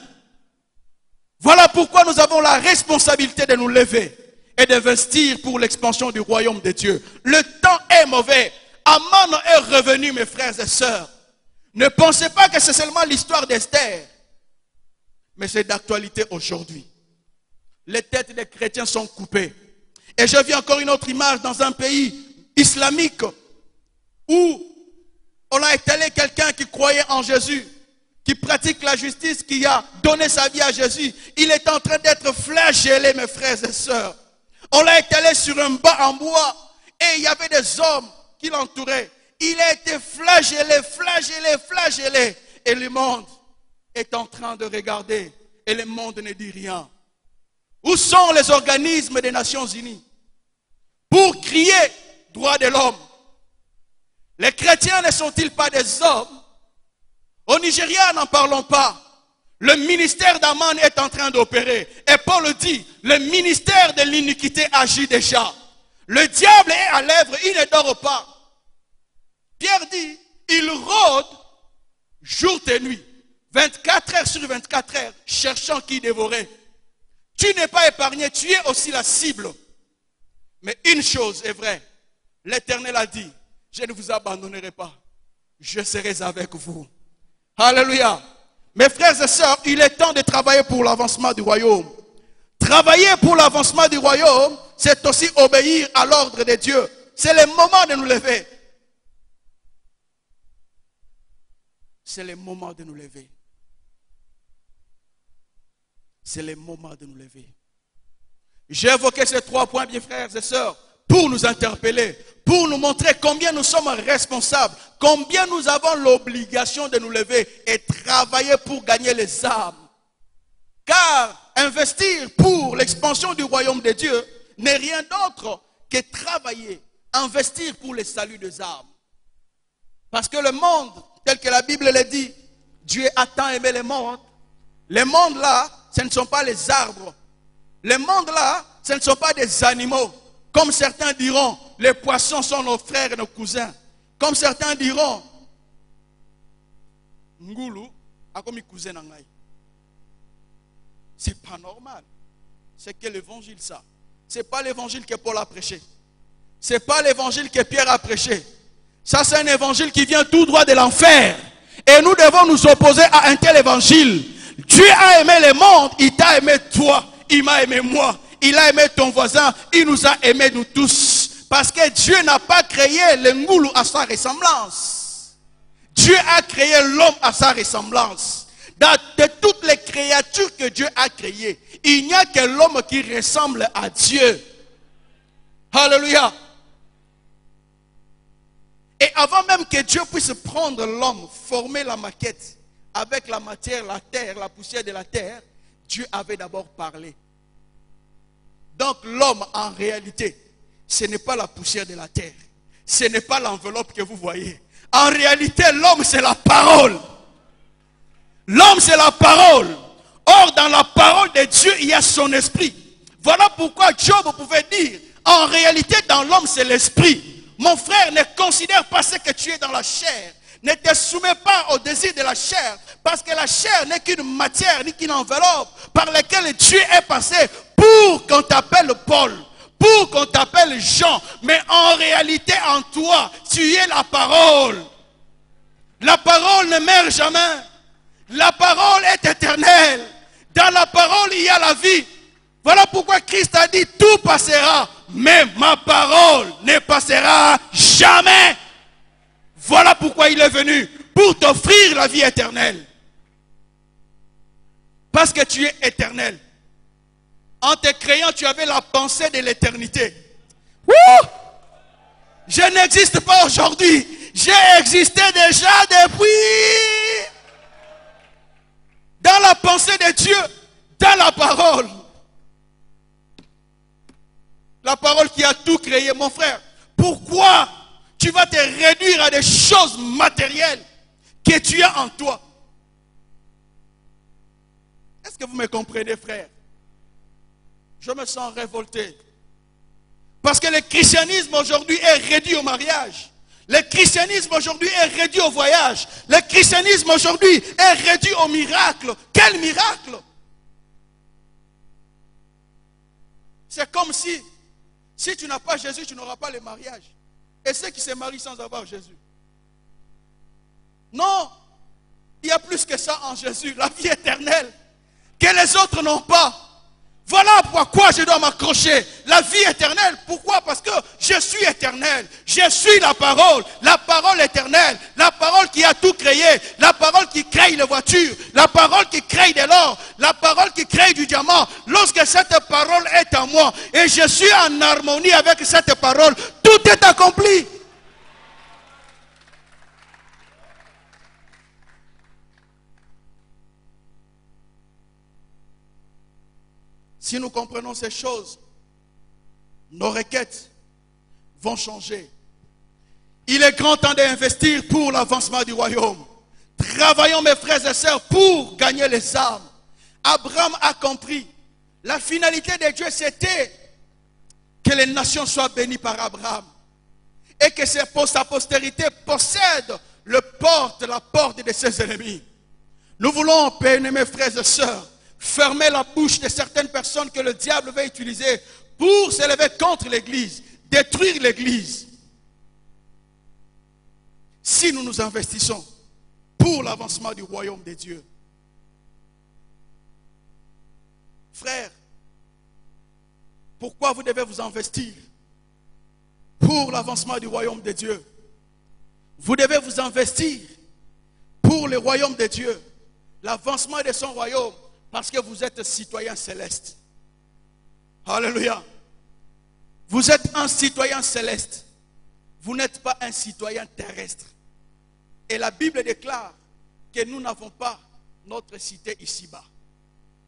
Voilà pourquoi nous avons la responsabilité de nous lever et d'investir pour l'expansion du royaume de Dieu. Le temps est mauvais. Aman est revenu, mes frères et sœurs. Ne pensez pas que c'est seulement l'histoire d'Esther, mais c'est d'actualité aujourd'hui. Les têtes des chrétiens sont coupées. Et je vis encore une autre image dans un pays islamique où on a étalé quelqu'un qui croyait en Jésus, qui pratique la justice, qui a donné sa vie à Jésus. Il est en train d'être flagellé, mes frères et sœurs. On l'a étalé sur un banc en bois et il y avait des hommes qui l'entouraient. Il a été flagellé, flagellé, flagellé. Et le monde est en train de regarder et le monde ne dit rien. Où sont les organismes des Nations Unies pour crier droit de l'homme? Les chrétiens ne sont-ils pas des hommes? Au Nigeria, n'en parlons pas. Le ministère d'Aman est en train d'opérer. Et Paul dit, le ministère de l'iniquité agit déjà. Le diable est à l'œuvre, il ne dort pas. Pierre dit, il rôde jour et nuit, 24 heures sur 24 heures, cherchant qui dévorer. Tu n'es pas épargné, tu es aussi la cible. Mais une chose est vraie, l'Éternel a dit, je ne vous abandonnerai pas, je serai avec vous. Alléluia. Mes frères et sœurs, il est temps de travailler pour l'avancement du royaume. Travailler pour l'avancement du royaume, c'est aussi obéir à l'ordre de Dieu. C'est le moment de nous lever. C'est le moment de nous lever. C'est le moment de nous lever. J'ai évoqué ces 3 points, bien frères et sœurs, pour nous interpeller, pour nous montrer combien nous sommes responsables, combien nous avons l'obligation de nous lever et travailler pour gagner les âmes. Car investir pour l'expansion du royaume de Dieu n'est rien d'autre que travailler, investir pour le salut des âmes. Parce que le monde, tel que la Bible le dit, Dieu a tant aimé le monde. Le monde là, ce ne sont pas les arbres. Le monde là, ce ne sont pas des animaux. Comme certains diront, les poissons sont nos frères et nos cousins. Comme certains diront, Ngulu a comme cousin nangai. C'est pas normal. C'est que l'évangile ça. C'est pas l'évangile que Paul a prêché. C'est pas l'évangile que Pierre a prêché. Ça c'est un évangile qui vient tout droit de l'enfer. Et nous devons nous opposer à un tel évangile. Dieu a aimé le monde, il t'a aimé toi, il m'a aimé moi. Il a aimé ton voisin, il nous a aimés nous tous. Parce que Dieu n'a pas créé le ngoulou à sa ressemblance. Dieu a créé l'homme à sa ressemblance. De toutes les créatures que Dieu a créées, il n'y a que l'homme qui ressemble à Dieu. Alléluia. Et avant même que Dieu puisse prendre l'homme, former la maquette avec la matière, la terre, la poussière de la terre, Dieu avait d'abord parlé. Donc l'homme en réalité, ce n'est pas la poussière de la terre. Ce n'est pas l'enveloppe que vous voyez. En réalité, l'homme c'est la parole. L'homme c'est la parole. Or dans la parole de Dieu, il y a son esprit. Voilà pourquoi Job pouvait dire, en réalité, dans l'homme, c'est l'esprit. Mon frère, ne considère pas ce que tu es dans la chair. Ne te soumets pas au désir de la chair, parce que la chair n'est qu'une matière, ni qu'une enveloppe par laquelle Dieu est passé pour qu'on t'appelle Paul, pour qu'on t'appelle Jean. Mais en réalité, en toi, tu es la parole. La parole ne meurt jamais. La parole est éternelle. Dans la parole, il y a la vie. Voilà pourquoi Christ a dit, tout passera, mais ma parole ne passera jamais. Voilà pourquoi il est venu, pour t'offrir la vie éternelle. Parce que tu es éternel. En te créant, tu avais la pensée de l'éternité. Je n'existe pas aujourd'hui. J'ai existé déjà depuis. Dans la pensée de Dieu, dans la parole. La parole qui a tout créé, mon frère. Pourquoi tu vas te réduire à des choses matérielles que tu as en toi? Est-ce que vous me comprenez, frère? Je me sens révolté. Parce que le christianisme aujourd'hui est réduit au mariage. Le christianisme aujourd'hui est réduit au voyage. Le christianisme aujourd'hui est réduit au miracle. Quel miracle? C'est comme si tu n'as pas Jésus, tu n'auras pas le mariage. Et ceux qui se marient sans avoir Jésus. Non, il y a plus que ça en Jésus, la vie éternelle, que les autres n'ont pas. Voilà pourquoi je dois m'accrocher. La vie éternelle, pourquoi? Parce que je suis éternel. Je suis la parole éternelle. La parole qui a tout créé. La parole qui crée les voitures. La parole qui crée de l'or. La parole qui crée du diamant. Lorsque cette parole est en moi et je suis en harmonie avec cette parole, tout est accompli. Si nous comprenons ces choses, nos requêtes vont changer. Il est grand temps d'investir pour l'avancement du royaume. Travaillons, mes frères et sœurs, pour gagner les âmes. Abraham a compris. La finalité de Dieu, c'était que les nations soient bénies par Abraham. Et que sa postérité possède la porte de ses ennemis. Nous voulons, bien-aimés frères et sœurs, fermer la bouche de certaines personnes que le diable va utiliser pour s'élever contre l'église, détruire l'église. Si nous nous investissons pour l'avancement du royaume de Dieu. Frères, pourquoi vous devez vous investir pour l'avancement du royaume de Dieu? Vous devez vous investir pour le royaume de Dieu, l'avancement de son royaume. Parce que vous êtes citoyen céleste. Alléluia. Vous êtes un citoyen céleste. Vous n'êtes pas un citoyen terrestre. Et la Bible déclare que nous n'avons pas notre cité ici-bas.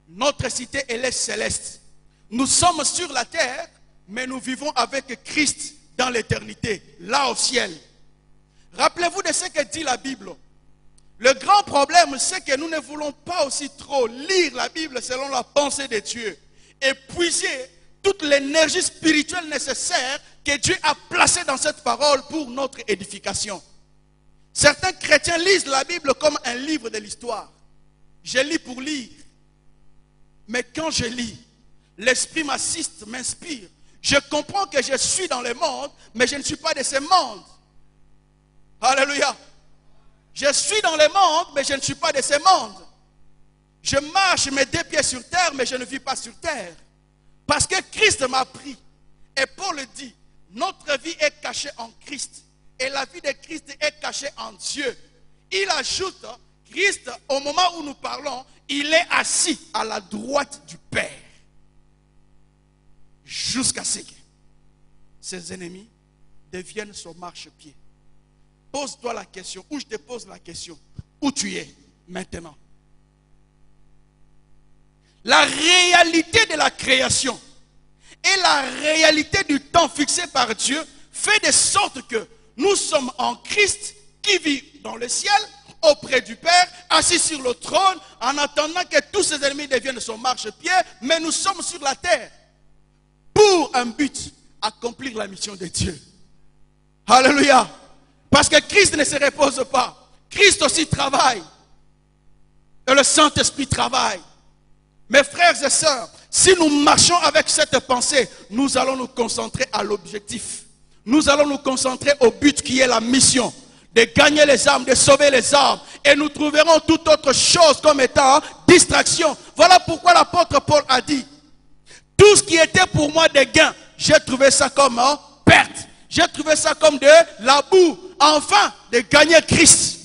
Notre cité, elle est céleste. Nous sommes sur la terre, mais nous vivons avec Christ dans l'éternité, là au ciel. Rappelez-vous de ce que dit la Bible. Le grand problème, c'est que nous ne voulons pas aussi trop lire la Bible selon la pensée de Dieu et puiser toute l'énergie spirituelle nécessaire que Dieu a placée dans cette parole pour notre édification. Certains chrétiens lisent la Bible comme un livre de l'histoire. Je lis pour lire. Mais quand je lis, l'Esprit m'assiste, m'inspire. Je comprends que je suis dans le monde, mais je ne suis pas de ce monde. Alléluia. Je suis dans le monde, mais je ne suis pas de ce monde. Je marche mes deux pieds sur terre, mais je ne vis pas sur terre. Parce que Christ m'a pris. Et Paul dit, notre vie est cachée en Christ. Et la vie de Christ est cachée en Dieu. Il ajoute, Christ, au moment où nous parlons, il est assis à la droite du Père. Jusqu'à ce que ses ennemis deviennent son marchepied. Pose-toi la question, ou je te pose la question, où tu es maintenant? La réalité de la création et la réalité du temps fixé par Dieu fait de sorte que nous sommes en Christ qui vit dans le ciel auprès du Père, assis sur le trône, en attendant que tous ses ennemis deviennent son marchepied, mais nous sommes sur la terre pour un but, accomplir la mission de Dieu. Alléluia. Parce que Christ ne se repose pas. Christ aussi travaille. Et le Saint-Esprit travaille. Mes frères et sœurs, si nous marchons avec cette pensée, nous allons nous concentrer à l'objectif. Nous allons nous concentrer au but qui est la mission. De gagner les âmes, de sauver les âmes. Et nous trouverons toute autre chose comme étant distraction. Voilà pourquoi l'apôtre Paul a dit, tout ce qui était pour moi des gains, j'ai trouvé ça comme perte. J'ai trouvé ça comme de la boue. Enfin, de gagner Christ.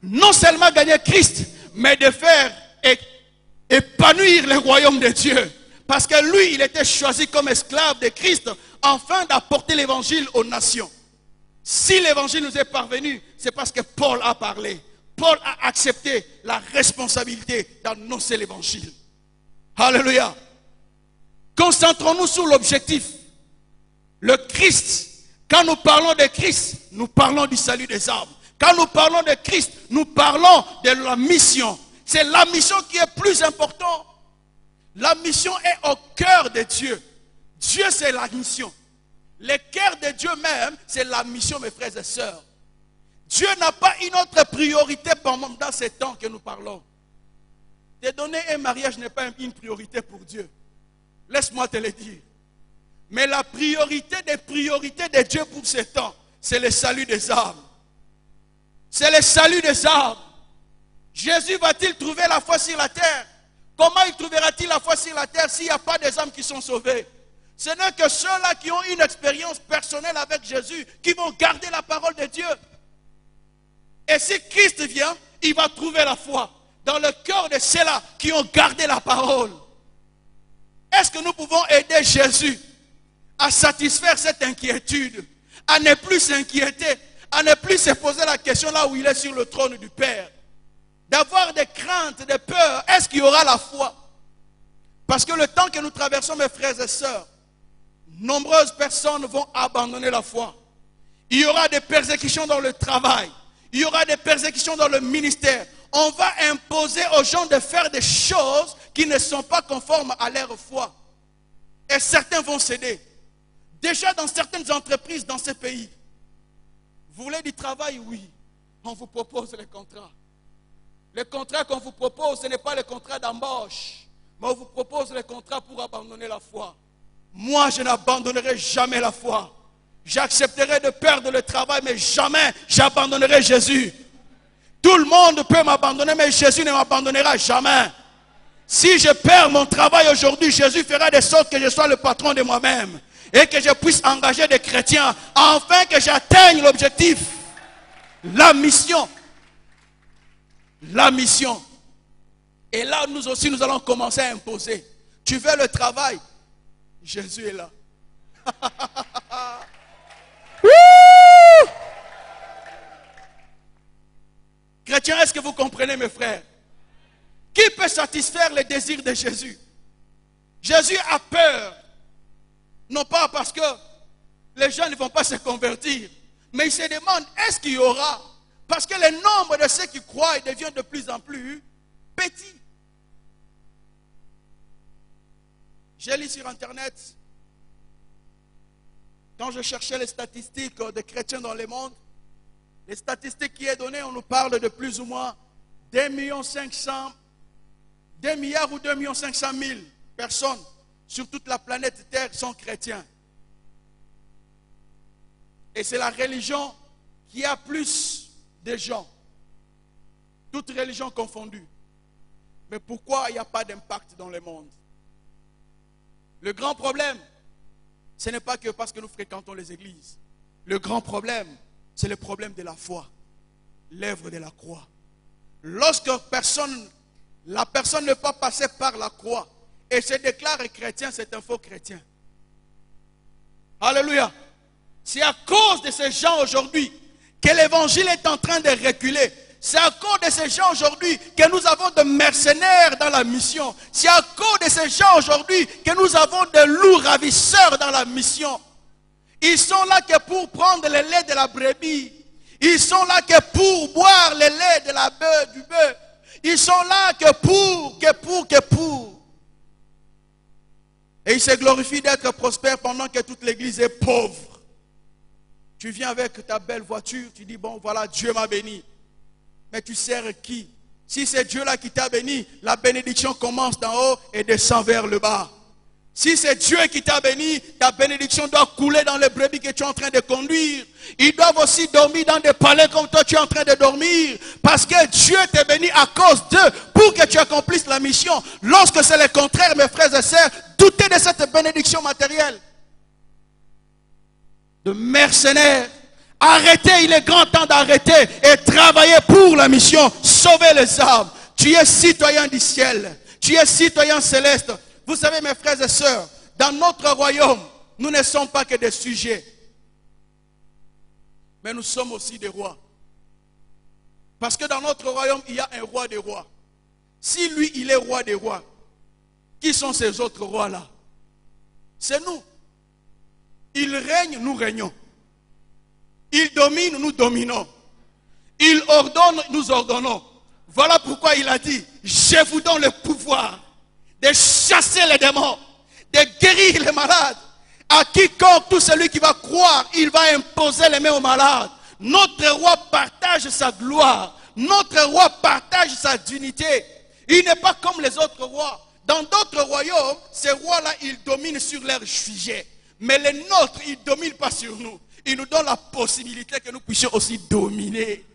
Non seulement gagner Christ, mais de faire épanouir le royaume de Dieu. Parce que lui, il était choisi comme esclave de Christ, afin d'apporter l'évangile aux nations. Si l'évangile nous est parvenu, c'est parce que Paul a parlé. Paul a accepté la responsabilité d'annoncer l'évangile. Alléluia. Concentrons-nous sur l'objectif. Le Christ. Quand nous parlons de Christ, nous parlons du salut des âmes. Quand nous parlons de Christ, nous parlons de la mission. C'est la mission qui est plus importante. La mission est au cœur de Dieu. Dieu, c'est la mission. Le cœur de Dieu même, c'est la mission, mes frères et sœurs. Dieu n'a pas une autre priorité dans ces temps que nous parlons. Te donner un mariage n'est pas une priorité pour Dieu. Laisse-moi te le dire. Mais la priorité des priorités de Dieu pour ces temps, c'est le salut des âmes. C'est le salut des âmes. Jésus va-t-il trouver la foi sur la terre? Comment il trouvera-t-il la foi sur la terre s'il n'y a pas des âmes qui sont sauvées? Ce n'est que ceux-là qui ont une expérience personnelle avec Jésus qui vont garder la parole de Dieu. Et si Christ vient, il va trouver la foi dans le cœur de ceux-là qui ont gardé la parole. Est-ce que nous pouvons aider Jésus à satisfaire cette inquiétude, à ne plus s'inquiéter, à ne plus se poser la question là où il est sur le trône du Père, d'avoir des craintes, des peurs? Est-ce qu'il y aura la foi? Parce que le temps que nous traversons, mes frères et sœurs, nombreuses personnes vont abandonner la foi. Il y aura des persécutions dans le travail. Il y aura des persécutions dans le ministère. On va imposer aux gens de faire des choses qui ne sont pas conformes à leur foi. Et certains vont céder. Déjà dans certaines entreprises dans ces pays. Vous voulez du travail? Oui. On vous propose les contrats. Le contrat qu'on vous propose, ce n'est pas le contrat d'embauche. Mais on vous propose les contrats pour abandonner la foi. Moi, je n'abandonnerai jamais la foi. J'accepterai de perdre le travail, mais jamais j'abandonnerai Jésus. Tout le monde peut m'abandonner, mais Jésus ne m'abandonnera jamais. Si je perds mon travail aujourd'hui, Jésus fera de sorte que je sois le patron de moi-même. Et que je puisse engager des chrétiens, afin que j'atteigne l'objectif. La mission. La mission. Et là, nous aussi, nous allons commencer à imposer. Tu veux le travail? Jésus est là. Chrétiens, est-ce que vous comprenez, mes frères? Qui peut satisfaire les désirs de Jésus? Jésus a peur. Non pas parce que les gens ne vont pas se convertir, mais il se demande, est-ce qu'il y aura? Parce que le nombre de ceux qui croient devient de plus en plus petit. J'ai lu sur Internet, quand je cherchais les statistiques des chrétiens dans le monde, les statistiques qui est données, on nous parle de plus ou moins 2 milliards ou 2 500 000 personnes sur toute la planète Terre sont chrétiens. Et c'est la religion qui a plus de gens, toutes religions confondues. Mais pourquoi il n'y a pas d'impact dans le monde? Le grand problème, ce n'est pas que parce que nous fréquentons les églises. Le grand problème, c'est le problème de la foi, l'œuvre de la croix. Lorsque la personne n'est pas passée par la croix et se déclare chrétien, c'est un faux chrétien. Alléluia. C'est à cause de ces gens aujourd'hui que l'évangile est en train de reculer. C'est à cause de ces gens aujourd'hui que nous avons de mercenaires dans la mission. C'est à cause de ces gens aujourd'hui que nous avons de loups ravisseurs dans la mission. Ils sont là que pour prendre le lait de la brebis. Ils sont là que pour boire le lait de la bœuf, du bœuf. Ils sont là que pour. Et ils se glorifient d'être prospères pendant que toute l'église est pauvre. Tu viens avec ta belle voiture, tu dis, bon voilà, Dieu m'a béni. Mais tu sers qui? Si c'est Dieu là qui t'a béni, la bénédiction commence d'en haut et descend vers le bas. Si c'est Dieu qui t'a béni, ta bénédiction doit couler dans les brebis que tu es en train de conduire. Ils doivent aussi dormir dans des palais comme toi tu es en train de dormir. Parce que Dieu t'a béni à cause d'eux pour que tu accomplisses la mission. Lorsque c'est le contraire, mes frères et sœurs, doutez de cette bénédiction matérielle. De mercenaires. Arrêtez, il est grand temps d'arrêter et travailler pour la mission. Sauver les âmes. Tu es citoyen du ciel. Tu es citoyen céleste. Vous savez, mes frères et sœurs, dans notre royaume, nous ne sommes pas que des sujets. Mais nous sommes aussi des rois. Parce que dans notre royaume, il y a un roi des rois. Si lui, il est roi des rois, qui sont ces autres rois-là? C'est nous. Il règne, nous régnons. Il domine, nous dominons. Il ordonne, nous ordonnons. Voilà pourquoi il a dit, je vous donne le pouvoir de chasser les démons, de guérir les malades. À quiconque, tout celui qui va croire, il va imposer les mains aux malades. Notre roi partage sa gloire. Notre roi partage sa dignité. Il n'est pas comme les autres rois. Dans d'autres royaumes, ces rois-là, ils dominent sur leurs sujets. Mais les nôtres, ils ne dominent pas sur nous. Ils nous donnent la possibilité que nous puissions aussi dominer.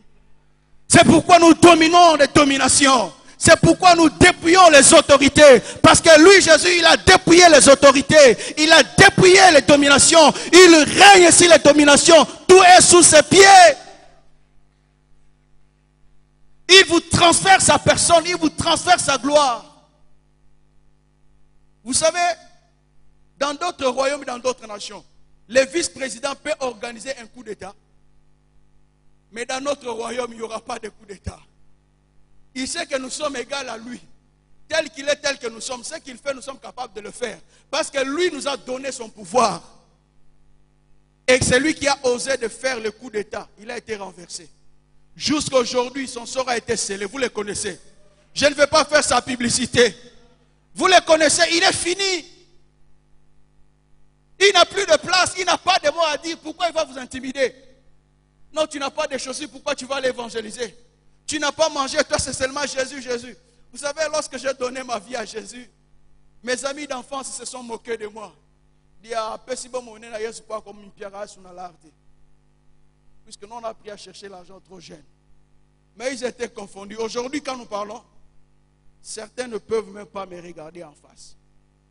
C'est pourquoi nous dominons les dominations. C'est pourquoi nous dépouillons les autorités. Parce que lui, Jésus, il a dépouillé les autorités. Il a dépouillé les dominations. Il règne sur les dominations. Tout est sous ses pieds. Il vous transfère sa personne. Il vous transfère sa gloire. Vous savez, dans d'autres royaumes et dans d'autres nations, le vice-président peut organiser un coup d'État. Mais dans notre royaume, il n'y aura pas de coup d'État. Il sait que nous sommes égaux à lui. Tel qu'il est, tel que nous sommes. Ce qu'il fait, nous sommes capables de le faire. Parce que lui nous a donné son pouvoir. Et c'est lui qui a osé de faire le coup d'État. Il a été renversé. Jusqu'à aujourd'hui, son sort a été scellé. Vous le connaissez. Je ne vais pas faire sa publicité. Vous le connaissez. Il est fini. Il n'a plus de place. Il n'a pas de mots à dire. Pourquoi il va vous intimider? Non, tu n'as pas de chaussures. Pourquoi tu vas l'évangéliser? Tu n'as pas mangé, toi c'est seulement Jésus, Jésus. Vous savez, lorsque j'ai donné ma vie à Jésus, mes amis d'enfance se sont moqués de moi. Puisque nous on a appris à chercher l'argent trop jeune. Mais ils étaient confondus. Aujourd'hui, quand nous parlons, certains ne peuvent même pas me regarder en face.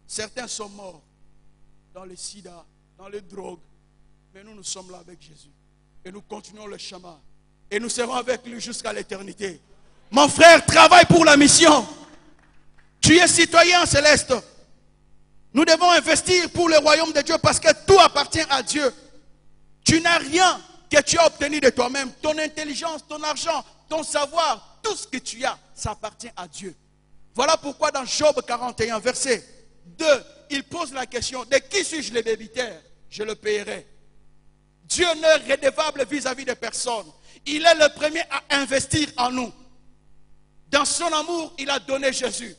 Certains sont morts dans le sida, dans les drogues. Mais nous sommes là avec Jésus. Et nous continuons le chemin. Et nous serons avec lui jusqu'à l'éternité. Mon frère, travaille pour la mission. Tu es citoyen céleste. Nous devons investir pour le royaume de Dieu parce que tout appartient à Dieu. Tu n'as rien que tu as obtenu de toi-même. Ton intelligence, ton argent, ton savoir, tout ce que tu as, ça appartient à Dieu. Voilà pourquoi dans Job 41, verset 2, il pose la question, de qui suis-je le débiteur? Je le payerai. Dieu n'est redevable vis-à-vis de personne. Il est le premier à investir en nous. Dans son amour, il a donné Jésus.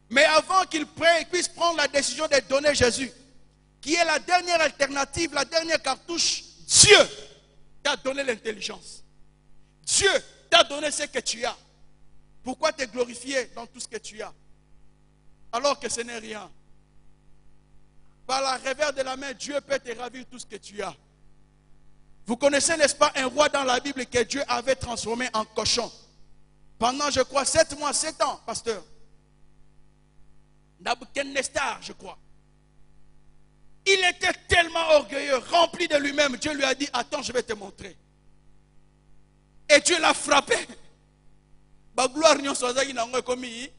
Mais avant qu'il puisse prendre la décision de donner Jésus, qui est la dernière alternative, la dernière cartouche, Dieu t'a donné l'intelligence. Dieu t'a donné ce que tu as. Pourquoi te glorifier dans tout ce que tu as? Alors que ce n'est rien. Par la revers de la main, Dieu peut te ravir tout ce que tu as. Vous connaissez, n'est-ce pas, un roi dans la Bible que Dieu avait transformé en cochon. Pendant, je crois, 7 mois, 7 ans, pasteur. Nabuchodonosor, je crois. Il était tellement orgueilleux, rempli de lui-même. Dieu lui a dit, attends, je vais te montrer. Et Dieu l'a frappé. Ba gloire nyon sozaki na ngwe komi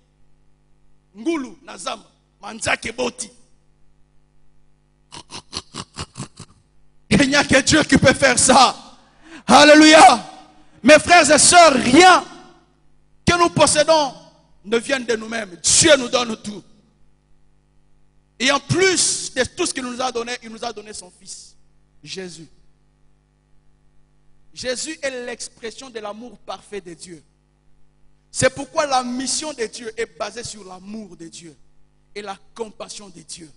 ngulu na zamba manzake boti. Il n'y a que Dieu qui peut faire ça. Alléluia. Mes frères et sœurs, rien que nous possédons ne vient de nous-mêmes. Dieu nous donne tout. Et en plus de tout ce qu'il nous a donné, il nous a donné son Fils, Jésus. Jésus est l'expression de l'amour parfait de Dieu. C'est pourquoi la mission de Dieu est basée sur l'amour de Dieu et la compassion de Dieu.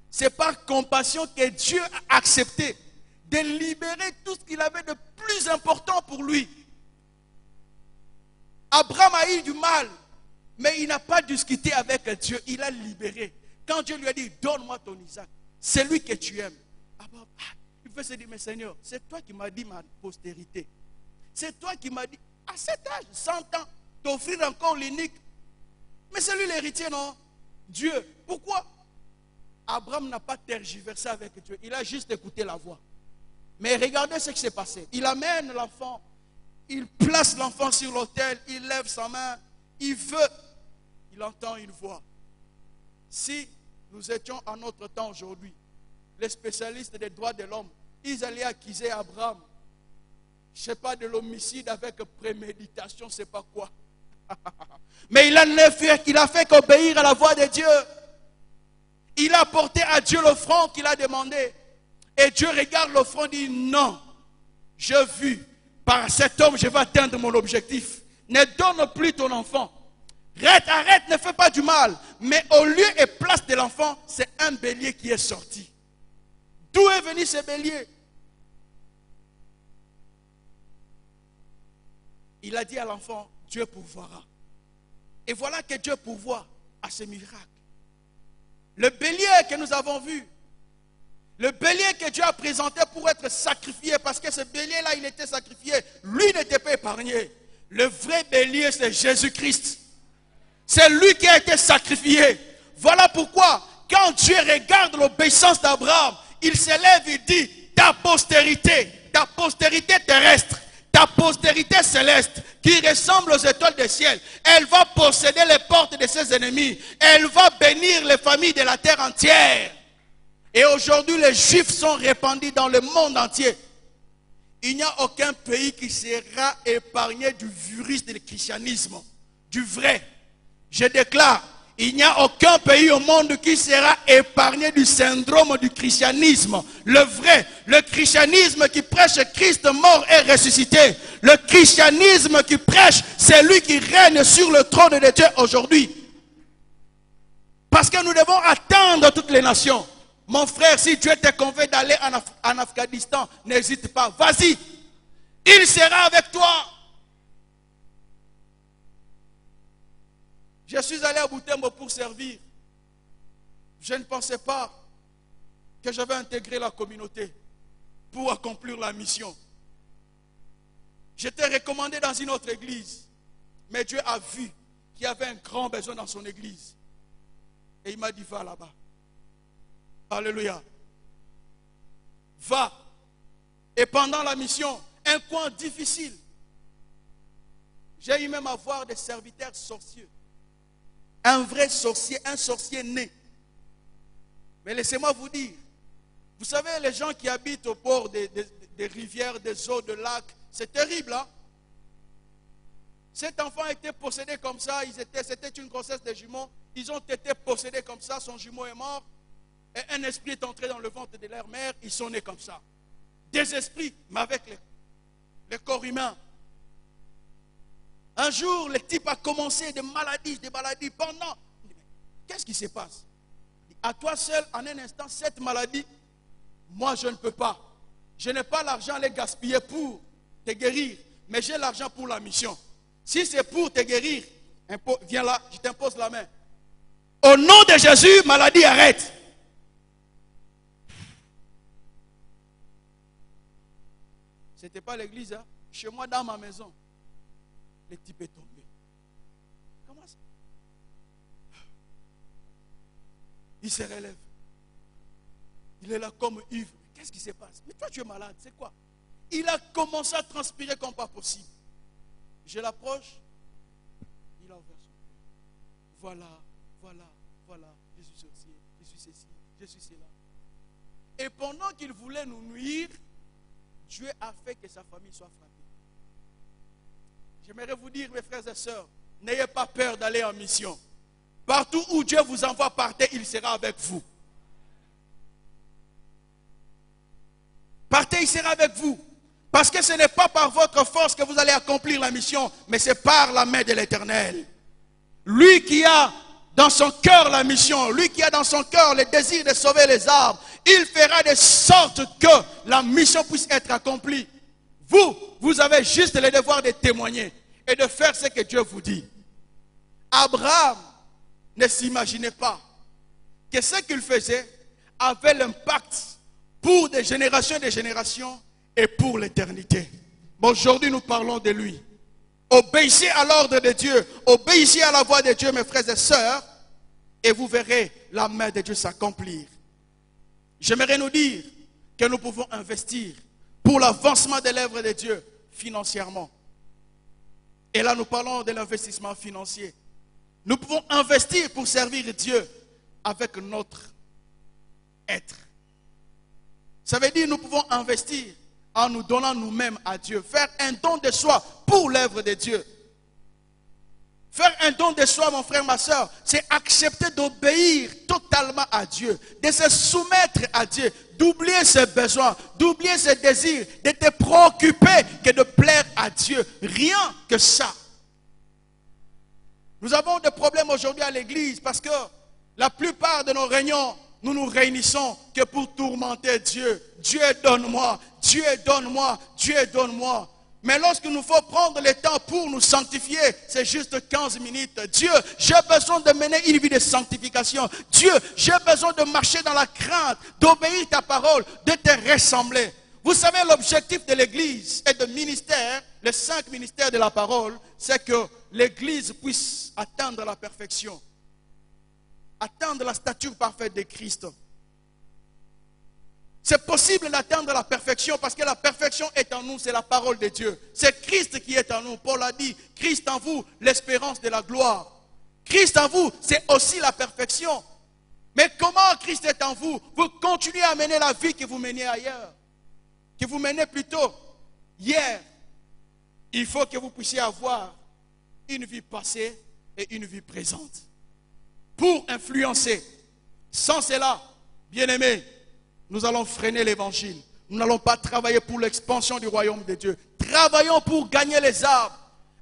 C'est par compassion que Dieu a accepté de libérer tout ce qu'il avait de plus important pour lui. Abraham a eu du mal, mais il n'a pas discuté avec Dieu, il a libéré. Quand Dieu lui a dit, donne-moi ton Isaac, c'est lui que tu aimes. Abraham, il peut se dire, mais Seigneur, c'est toi qui m'as dit ma postérité. C'est toi qui m'as dit, à cet âge, 100 ans, t'offrir encore l'unique. Mais c'est lui l'héritier, non? Dieu. Pourquoi? Abraham n'a pas tergiversé avec Dieu, il a juste écouté la voix. Mais regardez ce qui s'est passé. Il amène l'enfant, il place l'enfant sur l'autel, il lève sa main, il veut, il entend une voix. Si nous étions en notre temps aujourd'hui, les spécialistes des droits de l'homme, ils allaient accuser Abraham, je ne sais pas, de l'homicide avec préméditation, je ne sais pas quoi. Mais il a fait qu'obéir à la voix de Dieu. Il a apporté à Dieu l'offrande qu'il a demandé. Et Dieu regarde l'offrande et dit non, j'ai vu, par cet homme je vais atteindre mon objectif. Ne donne plus ton enfant. Arrête, ne fais pas du mal. Mais au lieu et place de l'enfant, c'est un bélier qui est sorti. D'où est venu ce bélier? Il a dit à l'enfant, Dieu pourvoira. Et voilà que Dieu pourvoit à ce miracle. Le bélier que nous avons vu, le bélier que Dieu a présenté pour être sacrifié, parce que ce bélier-là, il était sacrifié, lui n'était pas épargné. Le vrai bélier, c'est Jésus-Christ. C'est lui qui a été sacrifié. Voilà pourquoi, quand Dieu regarde l'obéissance d'Abraham, il s'élève et dit, ta postérité terrestre, ta postérité céleste, qui ressemble aux étoiles du ciel, elle va posséder les portes de ses ennemis. Elle va bénir les familles de la terre entière. Et aujourd'hui, les Juifs sont répandus dans le monde entier. Il n'y a aucun pays qui sera épargné du virus du christianisme, du vrai. Je déclare, il n'y a aucun pays au monde qui sera épargné du syndrome du christianisme. Le vrai, le christianisme qui prêche Christ mort et ressuscité. Le christianisme qui prêche, c'est lui qui règne sur le trône de Dieu aujourd'hui. Parce que nous devons attendre toutes les nations. Mon frère, si Dieu te convainc d'aller en Afghanistan, n'hésite pas, vas-y. Il sera avec toi. Je suis allé à Butembo pour servir. Je ne pensais pas que je vais intégrer la communauté pour accomplir la mission. J'étais recommandé dans une autre église. Mais Dieu a vu qu'il y avait un grand besoin dans son église. Et il m'a dit, va là-bas. Alléluia. Va. Et pendant la mission, un coin difficile. J'ai eu même à voir des serviteurs sorciers. Un vrai sorcier, un sorcier né. Mais laissez-moi vous dire, vous savez, les gens qui habitent au bord des rivières, des eaux, de lacs, c'est terrible, hein? Cet enfant a été possédé comme ça, c'était une grossesse de jumeaux, ils ont été possédés comme ça, son jumeau est mort, et un esprit est entré dans le ventre de leur mère, ils sont nés comme ça. Des esprits, mais avec le corps humain. Un jour, le type a commencé des maladies pendant. Qu'est-ce qui se passe? À toi seul, en un instant, cette maladie, moi je ne peux pas. Je n'ai pas l'argent à les gaspiller pour te guérir, mais j'ai l'argent pour la mission. Si c'est pour te guérir, viens là, je t'impose la main. Au nom de Jésus, maladie arrête. C'était pas l'église, hein? Chez moi, dans ma maison. Le type est tombé. Comment ça? Il se relève. Il est là comme ivre. Qu'est-ce qui se passe? Mais toi tu es malade, c'est quoi? Il a commencé à transpirer comme pas possible. Je l'approche. Il a ouvert son cœur. Voilà. Je suis sorcier, je suis ceci, je suis cela. Et pendant qu'il voulait nous nuire, Dieu a fait que sa famille soit frappée. J'aimerais vous dire, mes frères et sœurs, n'ayez pas peur d'aller en mission. Partout où Dieu vous envoie, partez, il sera avec vous. Partez, il sera avec vous. Parce que ce n'est pas par votre force que vous allez accomplir la mission, mais c'est par la main de l'Éternel. Lui qui a dans son cœur la mission, lui qui a dans son cœur le désir de sauver les âmes, il fera de sorte que la mission puisse être accomplie. Vous avez juste le devoir de témoigner et de faire ce que Dieu vous dit. Abraham ne s'imaginait pas que ce qu'il faisait avait l'impact pour des générations et pour l'éternité. Mais aujourd'hui, nous parlons de lui. Obéissez à l'ordre de Dieu, obéissez à la voix de Dieu, mes frères et sœurs, et vous verrez la main de Dieu s'accomplir. J'aimerais nous dire que nous pouvons investir pour l'avancement de l'œuvre de Dieu financièrement. Et là, nous parlons de l'investissement financier. Nous pouvons investir pour servir Dieu avec notre être. Ça veut dire que nous pouvons investir en nous donnant nous-mêmes à Dieu. Faire un don de soi pour l'œuvre de Dieu. Faire un don de soi, mon frère, ma soeur, c'est accepter d'obéir totalement à Dieu, de se soumettre à Dieu, d'oublier ses besoins, d'oublier ses désirs, de te préoccuper que de plaire à Dieu. Rien que ça. Nous avons des problèmes aujourd'hui à l'église parce que la plupart de nos réunions, nous nous réunissons que pour tourmenter Dieu. Dieu donne-moi, Dieu donne-moi, Dieu donne-moi. Mais lorsqu'il nous faut prendre le temps pour nous sanctifier, c'est juste 15 minutes. Dieu, j'ai besoin de mener une vie de sanctification. Dieu, j'ai besoin de marcher dans la crainte, d'obéir ta parole, de te ressembler. Vous savez, l'objectif de l'église et de ministère, les 5 ministères de la parole, c'est que l'église puisse atteindre la perfection. Atteindre la stature parfaite de Christ. C'est possible d'atteindre la perfection parce que la perfection est en nous, c'est la parole de Dieu. C'est Christ qui est en nous. Paul a dit, Christ en vous, l'espérance de la gloire. Christ en vous, c'est aussi la perfection. Mais comment Christ est en vous? Vous continuez à mener la vie que vous meniez ailleurs. Que vous menez plutôt hier. Il faut que vous puissiez avoir une vie passée et une vie présente. Pour influencer. Sans cela, bien-aimés, nous allons freiner l'évangile. Nous n'allons pas travailler pour l'expansion du royaume de Dieu. Travaillons pour gagner les âmes.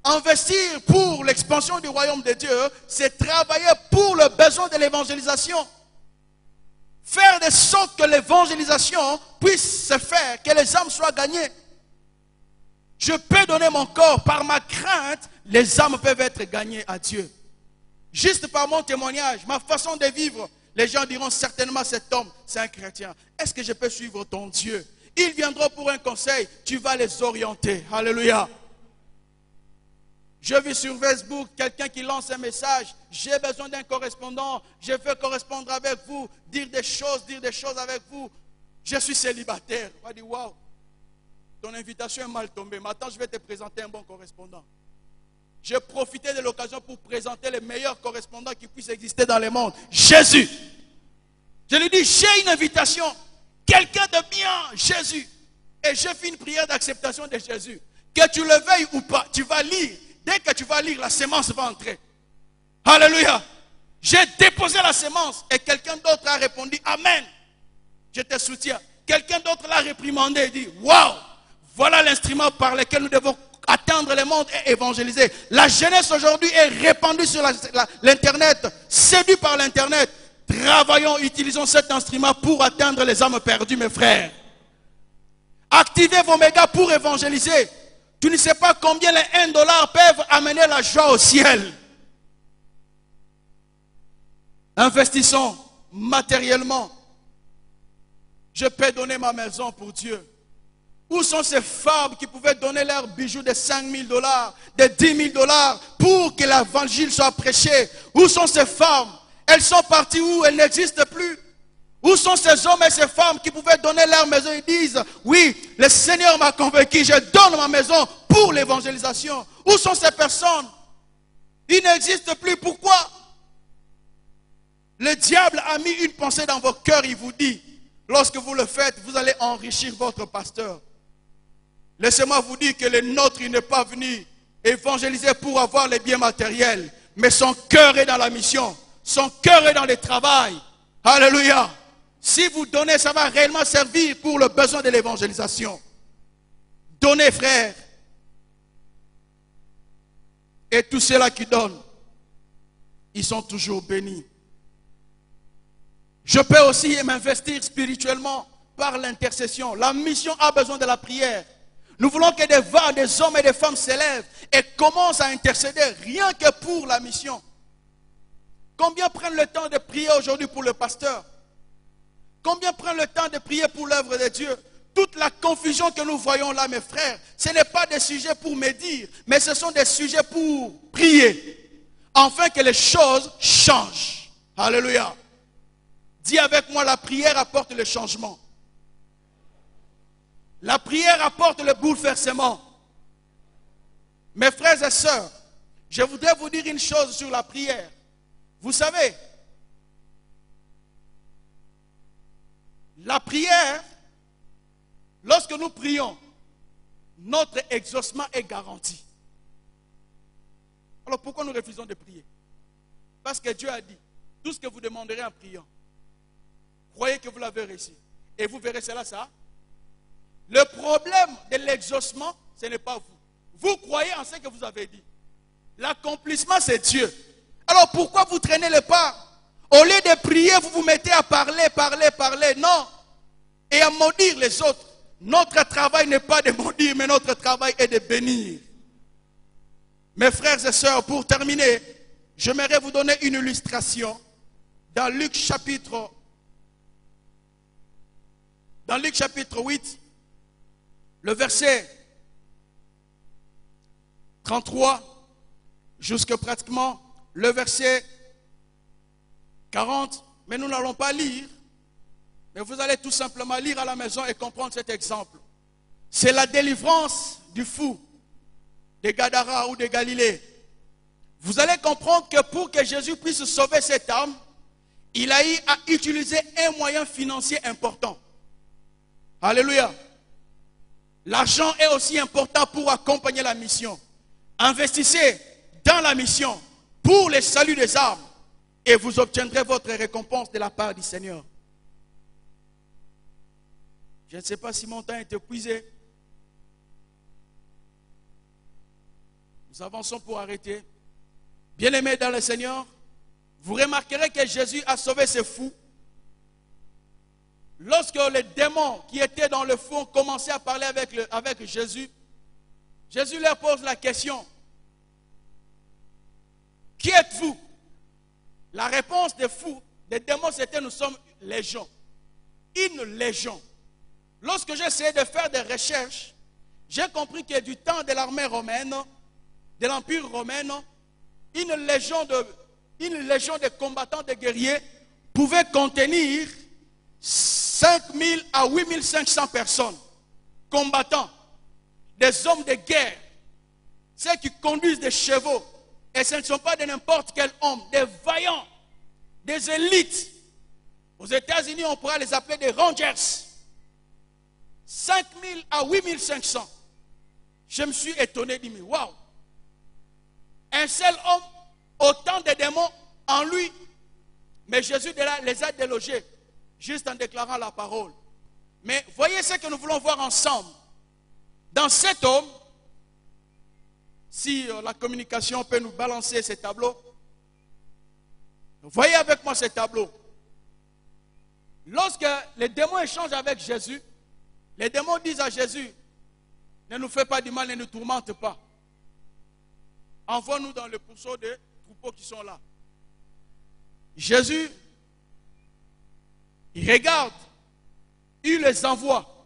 Investir pour l'expansion du royaume de Dieu, c'est travailler pour le besoin de l'évangélisation. Faire de sorte que l'évangélisation puisse se faire, que les âmes soient gagnées. Je peux donner mon corps par ma crainte, les âmes peuvent être gagnées à Dieu. Juste par mon témoignage, ma façon de vivre, les gens diront certainement cet homme, c'est un chrétien. Est-ce que je peux suivre ton Dieu? Ils viendront pour un conseil, tu vas les orienter. Alléluia. Je vis sur Facebook quelqu'un qui lance un message. J'ai besoin d'un correspondant. Je veux correspondre avec vous, dire des choses avec vous. Je suis célibataire. On va dire, waouh, ton invitation est mal tombée. Maintenant, je vais te présenter un bon correspondant. J'ai profité de l'occasion pour présenter les meilleurs correspondants qui puissent exister dans le monde. Jésus. Je lui dis, j'ai une invitation. Quelqu'un de bien, Jésus. Et j'ai fait une prière d'acceptation de Jésus. Que tu le veuilles ou pas, tu vas lire. Dès que tu vas lire, la sémence va entrer. Alléluia. J'ai déposé la sémence et quelqu'un d'autre a répondu, Amen. Je te soutiens. Quelqu'un d'autre l'a réprimandé et dit, waouh, voilà l'instrument par lequel nous devons atteindre le monde et évangéliser. La jeunesse aujourd'hui est répandue sur l'internet, séduite par l'internet. Travaillons, utilisons cet instrument pour atteindre les âmes perdues, mes frères. Activez vos mégas pour évangéliser. Tu ne sais pas combien les $1 peuvent amener la joie au ciel. Investissons matériellement. Je peux donner ma maison pour Dieu. Où sont ces femmes qui pouvaient donner leurs bijoux de $5 000, de $10 000 pour que l'évangile soit prêché? Où sont ces femmes? Elles sont parties où? Elles n'existent plus. Où sont ces hommes et ces femmes qui pouvaient donner leur maison et disent, oui, le Seigneur m'a convaincu, je donne ma maison pour l'évangélisation? Où sont ces personnes? Ils n'existent plus. Pourquoi? Le diable a mis une pensée dans vos cœurs, il vous dit, lorsque vous le faites, vous allez enrichir votre pasteur. Laissez-moi vous dire que le nôtre, il n'est pas venu évangéliser pour avoir les biens matériels, mais son cœur est dans la mission, son cœur est dans le travail. Alléluia. Si vous donnez, ça va réellement servir pour le besoin de l'évangélisation. Donnez, frère. Et tous ceux-là qui donnent, ils sont toujours bénis. Je peux aussi m'investir spirituellement par l'intercession. La mission a besoin de la prière. Nous voulons que des hommes et des femmes s'élèvent et commencent à intercéder rien que pour la mission. Combien prennent le temps de prier aujourd'hui pour le pasteur? Combien prennent le temps de prier pour l'œuvre de Dieu? Toute la confusion que nous voyons là, mes frères, ce n'est pas des sujets pour médire, mais ce sont des sujets pour prier, afin que les choses changent. Alléluia. Dis avec moi, la prière apporte le changement. La prière apporte le bouleversement. Mes frères et sœurs, je voudrais vous dire une chose sur la prière. Vous savez, la prière, lorsque nous prions, notre exaucement est garanti. Alors pourquoi nous refusons de prier? Parce que Dieu a dit, tout ce que vous demanderez en priant, croyez que vous l'avez reçu. Et vous verrez cela, ça. Le problème de l'exaucement, ce n'est pas vous. Vous croyez en ce que vous avez dit. L'accomplissement, c'est Dieu. Alors pourquoi vous traînez le pas? Au lieu de prier, vous vous mettez à parler. Non. Et à maudire les autres. Notre travail n'est pas de maudire, mais notre travail est de bénir. Mes frères et sœurs, pour terminer, j'aimerais vous donner une illustration dans Luc chapitre 8, le verset 33 jusqu'à pratiquement le verset 40. Mais nous n'allons pas lire. Mais vous allez tout simplement lire à la maison et comprendre cet exemple. C'est la délivrance du fou de Gadara ou de Galilée. Vous allez comprendre que pour que Jésus puisse sauver cette âme, il a eu à utiliser un moyen financier important. Alléluia. L'argent est aussi important pour accompagner la mission. Investissez dans la mission pour le salut des âmes et vous obtiendrez votre récompense de la part du Seigneur. Je ne sais pas si mon temps est épuisé. Nous avançons pour arrêter. Bien-aimés dans le Seigneur, vous remarquerez que Jésus a sauvé ces fous. Lorsque les démons qui étaient dans le fond commençaient à parler avec Jésus, Jésus leur pose la question: qui êtes-vous? La réponse des fous, des démons, c'était: nous sommes légion. Une légion. Lorsque j'ai essayé de faire des recherches, j'ai compris que du temps de l'armée romaine, de l'Empire romain, une légion de combattants, de guerriers, pouvait contenir 5000 à 8500 personnes, combattants, des hommes de guerre, ceux qui conduisent des chevaux. Et ce ne sont pas de n'importe quel homme, des vaillants, des élites. Aux États-Unis, on pourra les appeler des Rangers. 5000 à 8500. Je me suis étonné, dit, mais waouh! Un seul homme, autant de démons en lui. Mais Jésus les a délogés, juste en déclarant la parole. Mais voyez ce que nous voulons voir ensemble. Dans cet homme, si la communication peut nous balancer ces tableaux, voyez avec moi ces tableaux. Lorsque les démons échangent avec Jésus, les démons disent à Jésus: ne nous fais pas du mal, ne nous tourmente pas. Envoie-nous dans le pourceau des troupeaux qui sont là. Jésus, il regarde, il les envoie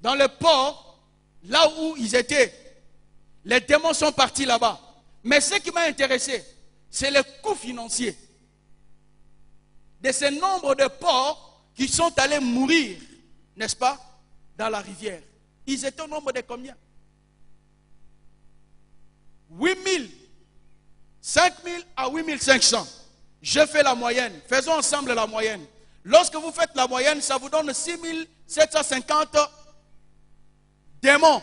dans le port, là où ils étaient. Les démons sont partis là-bas. Mais ce qui m'a intéressé, c'est le coût financier de ce nombre de porcs qui sont allés mourir, n'est-ce pas, dans la rivière. Ils étaient au nombre de combien? 8000, 5000 à 8500. Je fais la moyenne. Faisons ensemble la moyenne. Lorsque vous faites la moyenne, ça vous donne 6750 démons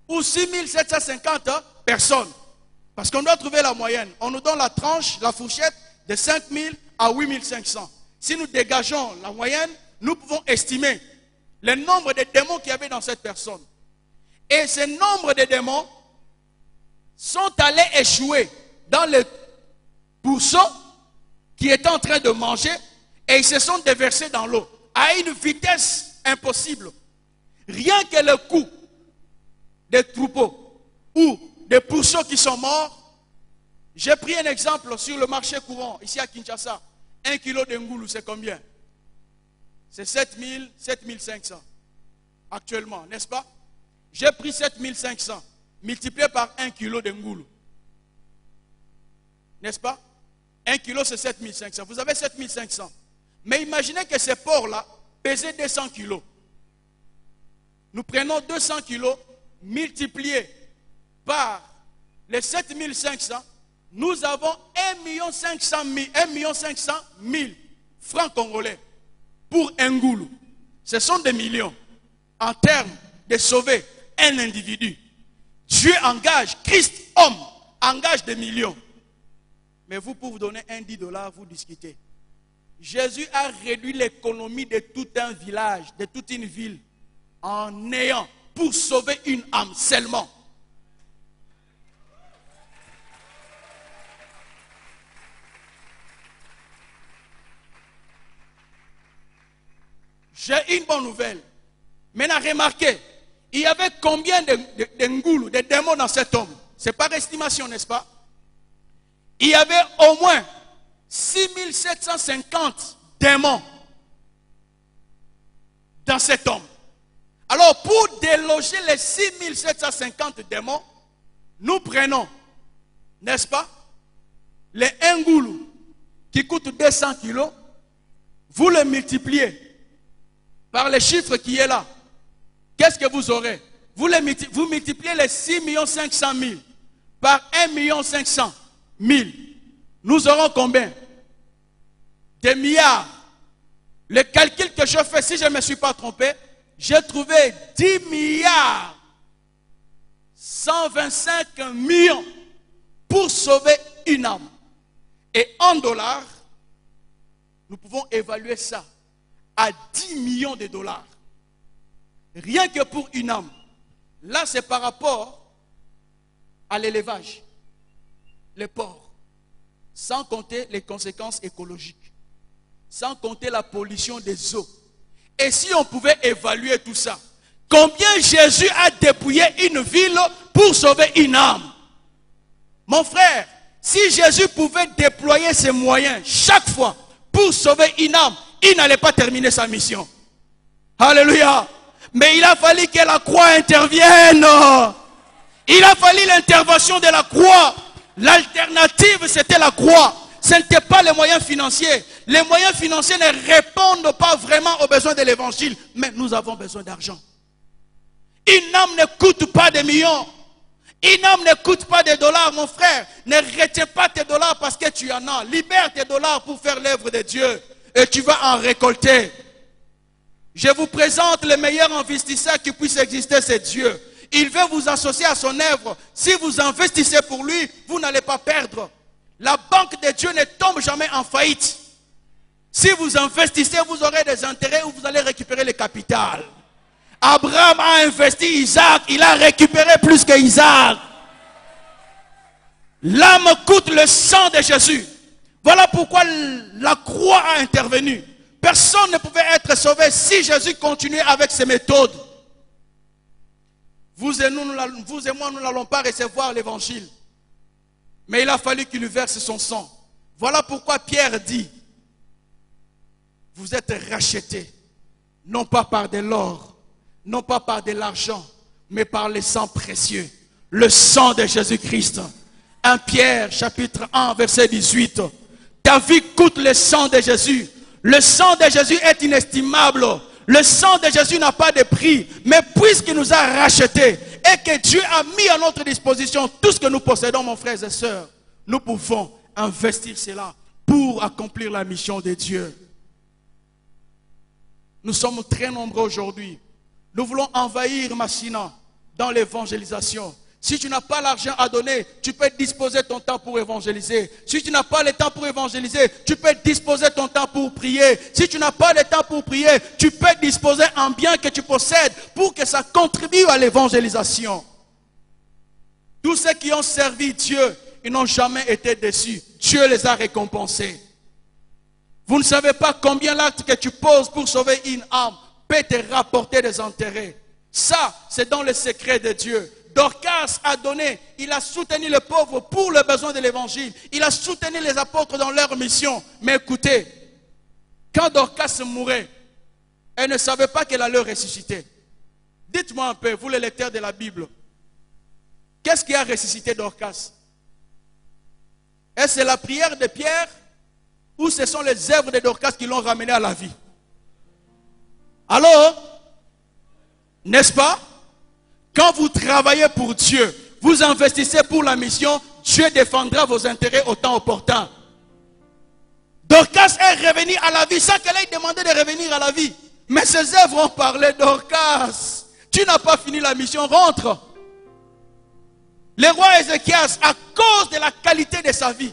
ou 6750 personnes. Parce qu'on doit trouver la moyenne. On nous donne la tranche, la fourchette de 5000 à 8500. Si nous dégageons la moyenne, nous pouvons estimer le nombre de démons qu'il y avait dans cette personne. Et ce nombre de démons sont allés échouer dans le pourceau qui était en train de manger et ils se sont déversés dans l'eau à une vitesse impossible. Rien que le coup des troupeaux ou des pourceaux qui sont morts. J'ai pris un exemple sur le marché courant ici à Kinshasa. 1 kilo de ngoulou, c'est combien? C'est 7000, 7500 actuellement, n'est-ce pas? J'ai pris 7500 multiplié par 1 kilo de ngoulou. N'est-ce pas? 1 kilo c'est 7500. Vous avez 7500. Mais imaginez que ces porcs-là pesaient 200 kilos. Nous prenons 200 kilos multipliés par les 7500. Nous avons 1 500 000 francs congolais pour un ngoulou. Ce sont des millions en termes de sauver un individu. Dieu engage, Christ homme engage des millions. Mais vous, pour vous donner un $10, vous discutez. Jésus a réduit l'économie de tout un village, de toute une ville, en néant pour sauver une âme seulement. J'ai une bonne nouvelle. Maintenant, remarquez, il y avait combien de ngoulous, de démons dans cet homme? C'est par estimation, n'est-ce pas? Il y avait au moins 6750 démons dans cet homme. Alors, pour déloger les 6750 démons, nous prenons, n'est-ce pas, les ngoulous qui coûtent 200 kilos, vous les multipliez par le chiffre qui est là. Qu'est-ce que vous aurez? Vous multipliez les 6 500 000 par 1 500 000. Nous aurons combien? Des milliards. Le calcul que je fais, si je ne me suis pas trompé, j'ai trouvé 10 milliards 125 millions pour sauver une âme. Et en dollars, nous pouvons évaluer ça à 10 millions de dollars. Rien que pour une âme. Là, c'est par rapport à l'élevage, les porcs. Sans compter les conséquences écologiques. Sans compter la pollution des eaux. Et si on pouvait évaluer tout ça, combien Jésus a dépouillé une ville pour sauver une âme? Mon frère, si Jésus pouvait déployer ses moyens chaque fois pour sauver une âme, il n'allait pas terminer sa mission. Alléluia. Mais il a fallu que la croix intervienne. Il a fallu l'intervention de la croix. L'alternative, c'était la croix. Ce n'était pas les moyens financiers. Les moyens financiers ne répondent pas vraiment aux besoins de l'évangile. Mais nous avons besoin d'argent. Une âme ne coûte pas des millions. Une âme ne coûte pas des dollars, mon frère. Ne retiens pas tes dollars parce que tu en as. Libère tes dollars pour faire l'œuvre de Dieu. Et tu vas en récolter. Je vous présente le meilleur investisseur qui puisse exister, c'est Dieu. Il veut vous associer à son œuvre. Si vous investissez pour lui, vous n'allez pas perdre. La banque de Dieu ne tombe jamais en faillite. Si vous investissez, vous aurez des intérêts où vous allez récupérer le capital. Abraham a investi Isaac, il a récupéré plus que Isaac. L'âme coûte le sang de Jésus. Voilà pourquoi la croix a intervenu. Personne ne pouvait être sauvé si Jésus continuait avec ses méthodes. Vous et moi, nous n'allons pas recevoir l'évangile. Mais il a fallu qu'il verse son sang. Voilà pourquoi Pierre dit, vous êtes rachetés, non pas par de l'or, non pas par de l'argent, mais par le sang précieux, le sang de Jésus-Christ. 1 Pierre, chapitre 1, verset 18. Ta vie coûte le sang de Jésus. Le sang de Jésus est inestimable. Le sang de Jésus n'a pas de prix. Mais puisqu'il nous a rachetés et que Dieu a mis à notre disposition tout ce que nous possédons, mon frère et sœurs, nous pouvons investir cela pour accomplir la mission de Dieu. Nous sommes très nombreux aujourd'hui. Nous voulons envahir Massina dans l'évangélisation. Si tu n'as pas l'argent à donner, tu peux disposer ton temps pour évangéliser. Si tu n'as pas le temps pour évangéliser, tu peux disposer ton temps pour prier. Si tu n'as pas le temps pour prier, tu peux disposer un bien que tu possèdes pour que ça contribue à l'évangélisation. Tous ceux qui ont servi Dieu, ils n'ont jamais été déçus. Dieu les a récompensés. Vous ne savez pas combien l'acte que tu poses pour sauver une âme peut te rapporter des intérêts. Ça, c'est dans le secret de Dieu. Dorcas a donné, il a soutenu les pauvres pour le besoin de l'évangile. Il a soutenu les apôtres dans leur mission. Mais écoutez, quand Dorcas mourait, elle ne savait pas qu'elle allait ressusciter. Dites-moi un peu, vous les lecteurs de la Bible, qu'est-ce qui a ressuscité Dorcas? Est-ce la prière de Pierre ou ce sont les œuvres de Dorcas qui l'ont ramené à la vie? Alors, n'est-ce pas? Quand vous travaillez pour Dieu, vous investissez pour la mission, Dieu défendra vos intérêts au temps opportun. Dorcas est revenu à la vie sans qu'elle ait demandé de revenir à la vie. Mais ses œuvres ont parlé. Dorcas, tu n'as pas fini la mission, rentre. Le roi Ézéchias, à cause de la qualité de sa vie,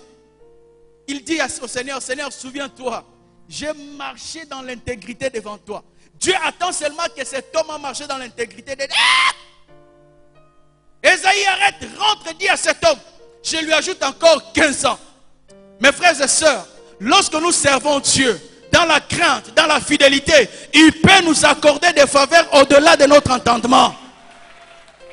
il dit au Seigneur, Seigneur, souviens-toi, j'ai marché dans l'intégrité devant toi. Dieu attend seulement que cet homme a marché dans l'intégrité. Ésaïe, arrête, rentre et dis à cet homme, je lui ajoute encore 15 ans. Mes frères et sœurs, lorsque nous servons Dieu, dans la crainte, dans la fidélité, il peut nous accorder des faveurs au-delà de notre entendement.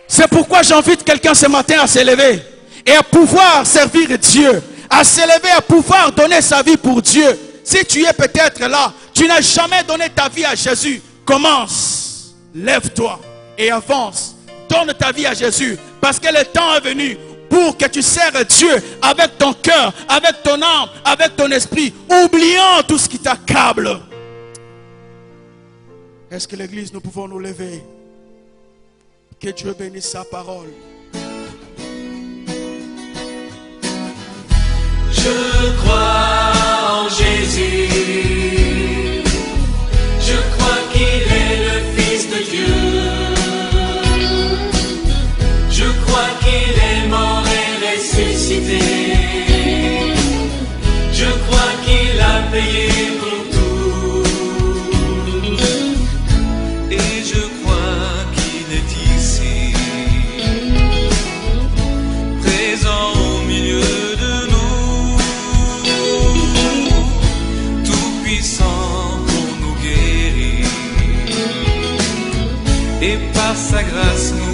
C'est pourquoi j'invite quelqu'un ce matin à s'élever et à pouvoir servir Dieu, à s'élever, à pouvoir donner sa vie pour Dieu. Si tu es peut-être là, tu n'as jamais donné ta vie à Jésus, commence, lève-toi et avance. Donne ta vie à Jésus parce que le temps est venu pour que tu sers Dieu avec ton cœur, avec ton âme, avec ton esprit, oubliant tout ce qui t'accable. Est-ce que l'église, nous pouvons nous lever? Que Dieu bénisse sa parole. Je crois en Jésus. Je crois qu'il est le Fils de Dieu. Je crois qu'il est mort et ressuscité. Je crois qu'il a payé pour tout. Et je crois qu'il est ici, présent au milieu de nous, tout puissant pour nous guérir. Et par sa grâce nous